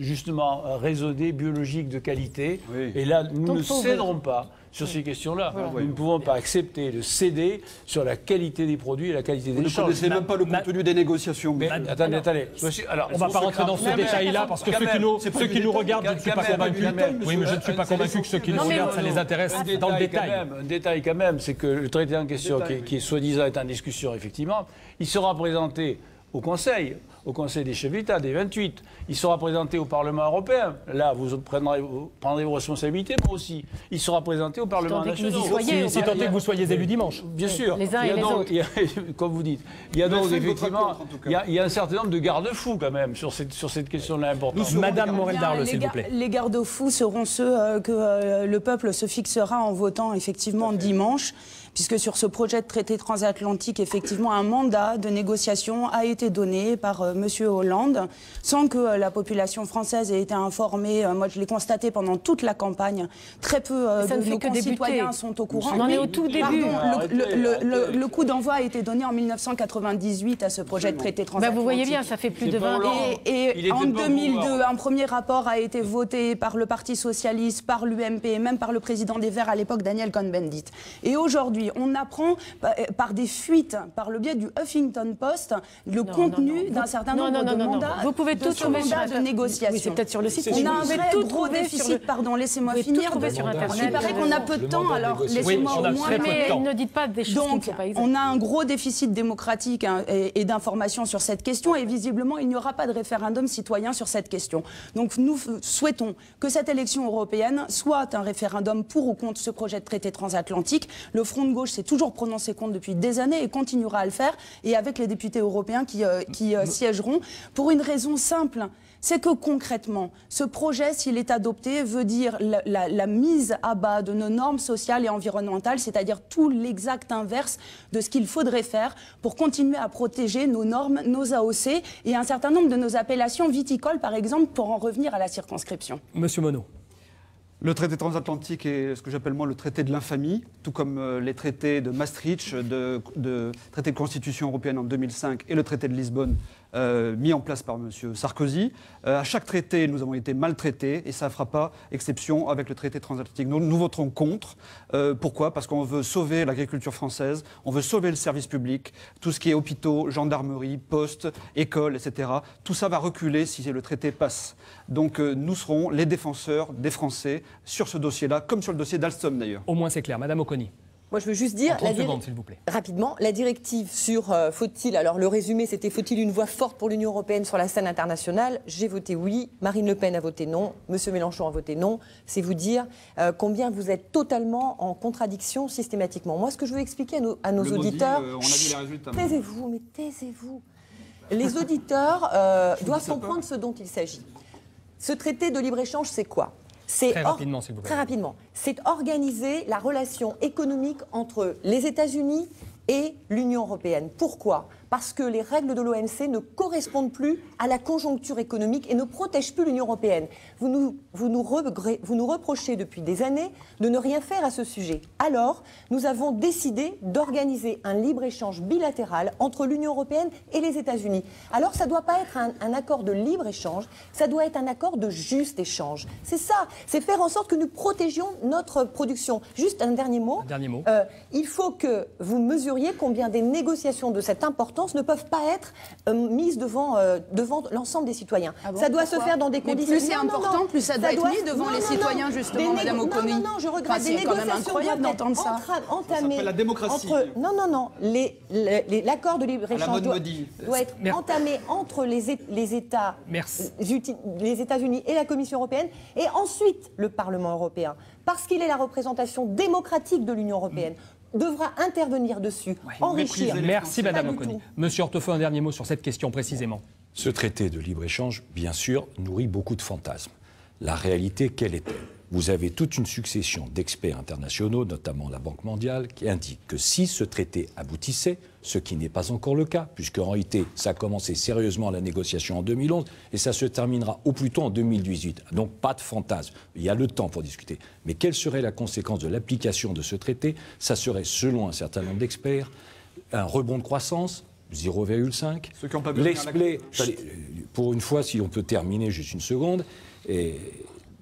S4: justement raisonnée, biologique, de qualité. Oui. Et là, nous ne céderons pas sur ces questions-là. Voilà. Nous ne pouvons pas accepter de céder sur la qualité des produits et la qualité des échanges.
S14: Vous ne connaissez même pas le contenu des négociations.
S4: Mais attendez.
S1: Alors, on ne va pas rentrer dans ce détail-là, parce que ceux qui nous regardent, je ne suis pas convaincu. Oui, mais je ne suis pas convaincu que ceux qui nous regardent, ça les intéresse dans le détail.
S4: Un détail quand même, c'est que le traité en question, qui est soi-disant est en discussion, effectivement, il sera présenté au Conseil des chefs d'État, des 28. Il sera présenté au Parlement européen. Là, vous prendrez vos responsabilités, moi aussi. Il sera présenté au Parlement national.
S1: Si tant est que vous soyez élus dimanche.
S4: Bien sûr.
S2: Les uns et les autres.
S4: Comme vous dites. Il y a donc, effectivement, il y a un certain nombre de garde-fous, quand même, sur cette question-là importante.
S1: Madame Morel-Darleux, s'il vous plaît.
S15: Les garde-fous seront ceux que le peuple se fixera en votant, effectivement, dimanche. puisque sur ce projet de traité transatlantique, effectivement, un mandat de négociation a été donné par M. Hollande, sans que la population française ait été informée. Moi, je l'ai constaté pendant toute la campagne. Très peu de nos concitoyens sont au courant.
S2: On en est au tout début.
S15: Le coup d'envoi a été donné en 1998 à ce projet de traité transatlantique.
S2: Vous voyez bien, ça fait plus de 20 ans.
S15: Et en 2002, un premier rapport a été voté par le Parti socialiste, par l'UMP et même par le président des Verts à l'époque, Daniel Cohn-Bendit. Et aujourd'hui, on apprend par des fuites, par le biais du Huffington Post, le contenu d'un certain nombre de mandats.
S2: Vous pouvez tout trouver sur
S15: de négociation.
S2: Oui, c'est peut-être sur le site.
S15: On a un vrai gros déficit, pardon, laissez-moi finir. Il paraît qu'on a peu de temps, alors laissez-moi au moins.
S2: Mais ne dites pas des choses qui ne sont pas exactes.
S15: On a un gros déficit démocratique et d'information sur cette question, et visiblement, il n'y aura pas de référendum citoyen sur cette question. Donc nous souhaitons que cette élection européenne soit un référendum pour ou contre ce projet de traité transatlantique. Le Front de gauche s'est toujours prononcé contre depuis des années et continuera à le faire, et avec les députés européens qui siégeront, pour une raison simple. C'est que concrètement, ce projet, s'il est adopté, veut dire la mise à bas de nos normes sociales et environnementales, c'est-à-dire tout l'exact inverse de ce qu'il faudrait faire pour continuer à protéger nos normes, nos AOC et un certain nombre de nos appellations viticoles, par exemple, pour en revenir à la circonscription.
S1: Monsieur Monod.
S14: Le traité transatlantique est ce que j'appelle moi le traité de l'infamie, tout comme les traités de Maastricht, de traité de constitution européenne en 2005 et le traité de Lisbonne mis en place par M. Sarkozy. À chaque traité, nous avons été maltraités et ça ne fera pas exception avec le traité transatlantique. Nous voterons contre. Pourquoi ? Parce qu'on veut sauver l'agriculture française, on veut sauver le service public, tout ce qui est hôpitaux, gendarmerie, postes, écoles, etc. Tout ça va reculer si le traité passe. Donc nous serons les défenseurs des Français sur ce dossier-là, comme sur le dossier d'Alstom d'ailleurs.
S1: Au moins c'est clair. Madame Oconi.
S3: Moi, je veux juste dire,
S1: 30 secondes, s'il vous plaît.
S3: Rapidement, la directive sur faut-il, alors le résumé, c'était faut-il une voix forte pour l'Union européenne sur la scène internationale ? J'ai voté oui, Marine Le Pen a voté non, M. Mélenchon a voté non. C'est vous dire combien vous êtes totalement en contradiction systématiquement. Moi, ce que je veux expliquer à nos auditeurs...
S14: on a vu les résultats.
S3: Taisez-vous, mais taisez-vous. Les auditeurs doivent comprendre ce dont il s'agit. Ce traité de libre-échange, c'est quoi ?
S1: Très rapidement, s'il vous plaît.
S3: Très rapidement. C'est organiser la relation économique entre les États-Unis et l'Union européenne. Pourquoi ? Parce que les règles de l'OMC ne correspondent plus à la conjoncture économique et ne protègent plus l'Union européenne. Vous nous reprochez depuis des années de ne rien faire à ce sujet. Alors, nous avons décidé d'organiser un libre-échange bilatéral entre l'Union européenne et les États-Unis. Alors, ça ne doit pas être un accord de libre-échange, ça doit être un accord de juste échange. C'est ça, c'est faire en sorte que nous protégions notre production. Juste un dernier mot. Il faut que vous mesuriez combien des négociations de cette importance ne peuvent pas être mises devant l'ensemble des citoyens.
S15: Ah bon,
S3: ça doit
S15: pourquoi ?
S3: se faire dans des conditions...
S15: Plus c'est important, plus ça doit être mis devant les citoyens, justement, Madame Oconi.
S3: Non, je regrette.
S15: C'est quand même incroyable d'entendre ça.
S3: Entamé
S14: la démocratie.
S3: L'accord de libre-échange doit être entamé entre les États-Unis et la Commission européenne, et ensuite le Parlement européen, parce qu'il est la représentation démocratique de l'Union européenne. Devra intervenir dessus, enrichir.
S1: Merci Madame Oconi. Monsieur Hortefeux, un dernier mot sur cette question précisément.
S12: Ce traité de libre-échange, bien sûr, nourrit beaucoup de fantasmes. La réalité, quelle est-elle ? Vous avez toute une succession d'experts internationaux, notamment la Banque mondiale, qui indiquent que si ce traité aboutissait, ce qui n'est pas encore le cas, puisque en réalité, ça a commencé sérieusement la négociation en 2011 et ça se terminera au plus tôt en 2018. Donc pas de fantasme, il y a le temps pour discuter. Mais quelle serait la conséquence de l'application de ce traité ? Ça serait, selon un certain nombre d'experts, un rebond de croissance, 0,5.
S14: Ceux qui n'ont pas besoin
S12: pour une fois, si on peut terminer juste une seconde,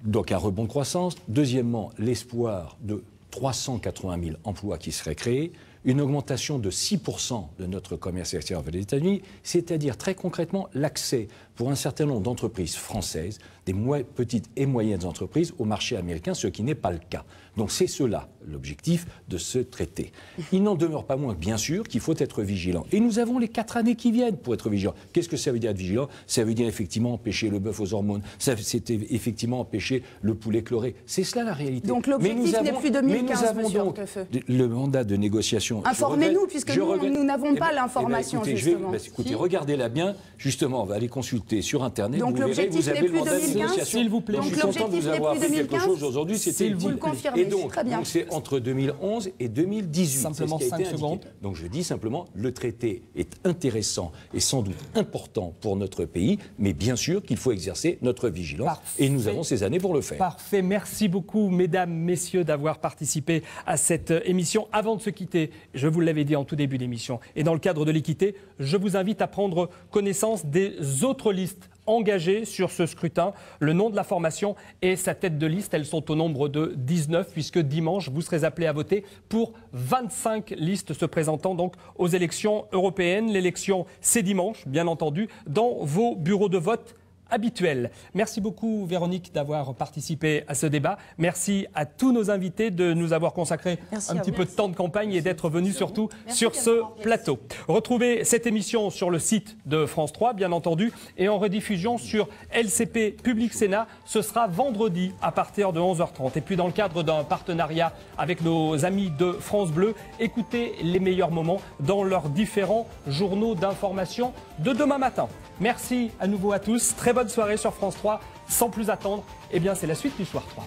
S12: donc un rebond de croissance. Deuxièmement, l'espoir de 380 000 emplois qui seraient créés, une augmentation de 6% de notre commerce extérieur avec les États-Unis, c'est-à-dire très concrètement l'accès pour un certain nombre d'entreprises françaises, des petites et moyennes entreprises, au marché américain, ce qui n'est pas le cas. Donc c'est cela l'objectif de ce traité. Il n'en demeure pas moins, bien sûr, qu'il faut être vigilant. Et nous avons les 4 années qui viennent pour être vigilant. Qu'est-ce que ça veut dire être vigilant ? Ça veut dire effectivement empêcher le bœuf aux hormones, c'est effectivement empêcher le poulet chloré. C'est cela la réalité.
S15: Donc l'objectif n'est plus 2015, monsieur Hortefeux.
S12: Le mandat de négociation...
S15: Informez-nous, puisque nous n'avons pas l'information, justement.
S12: Écoutez, regardez-la bien. Justement, on va aller consulter consulter sur Internet.
S15: Donc
S12: vous verrez, vous avez le mandat de négociation.
S1: S'il vous plaît.
S12: Je suis content de vous avoir fait quelque chose aujourd'hui. C'était
S15: vous le confirmez.
S12: Et donc, c'est entre 2011 et 2018.
S1: Simplement 5 secondes.
S12: Donc je dis simplement, le traité est intéressant et sans doute important pour notre pays, mais bien sûr qu'il faut exercer notre vigilance. Parfait. Et nous avons ces années pour le faire.
S1: Parfait. Merci beaucoup, mesdames, messieurs, d'avoir participé à cette émission. Avant de se quitter, je vous l'avais dit en tout début d'émission, et dans le cadre de l'équité, je vous invite à prendre connaissance des autres listes engagées sur ce scrutin. Le nom de la formation et sa tête de liste, elles sont au nombre de 19, puisque dimanche, vous serez appelés à voter pour 25 listes se présentant donc aux élections européennes. L'élection, c'est dimanche, bien entendu, dans vos bureaux de vote habituel. Merci beaucoup Véronique d'avoir participé à ce débat. Merci à tous nos invités de nous avoir consacré un petit peu de temps de campagne et d'être venus surtout sur ce plateau. Retrouvez cette émission sur le site de France 3, bien entendu, et en rediffusion sur LCP Public Sénat. Ce sera vendredi à partir de 11h30. Et puis dans le cadre d'un partenariat avec nos amis de France Bleu, écoutez les meilleurs moments dans leurs différents journaux d'information de demain matin. Merci à nouveau à tous. Très bonne soirée sur France 3. Sans plus attendre, eh bien c'est la suite du Soir 3.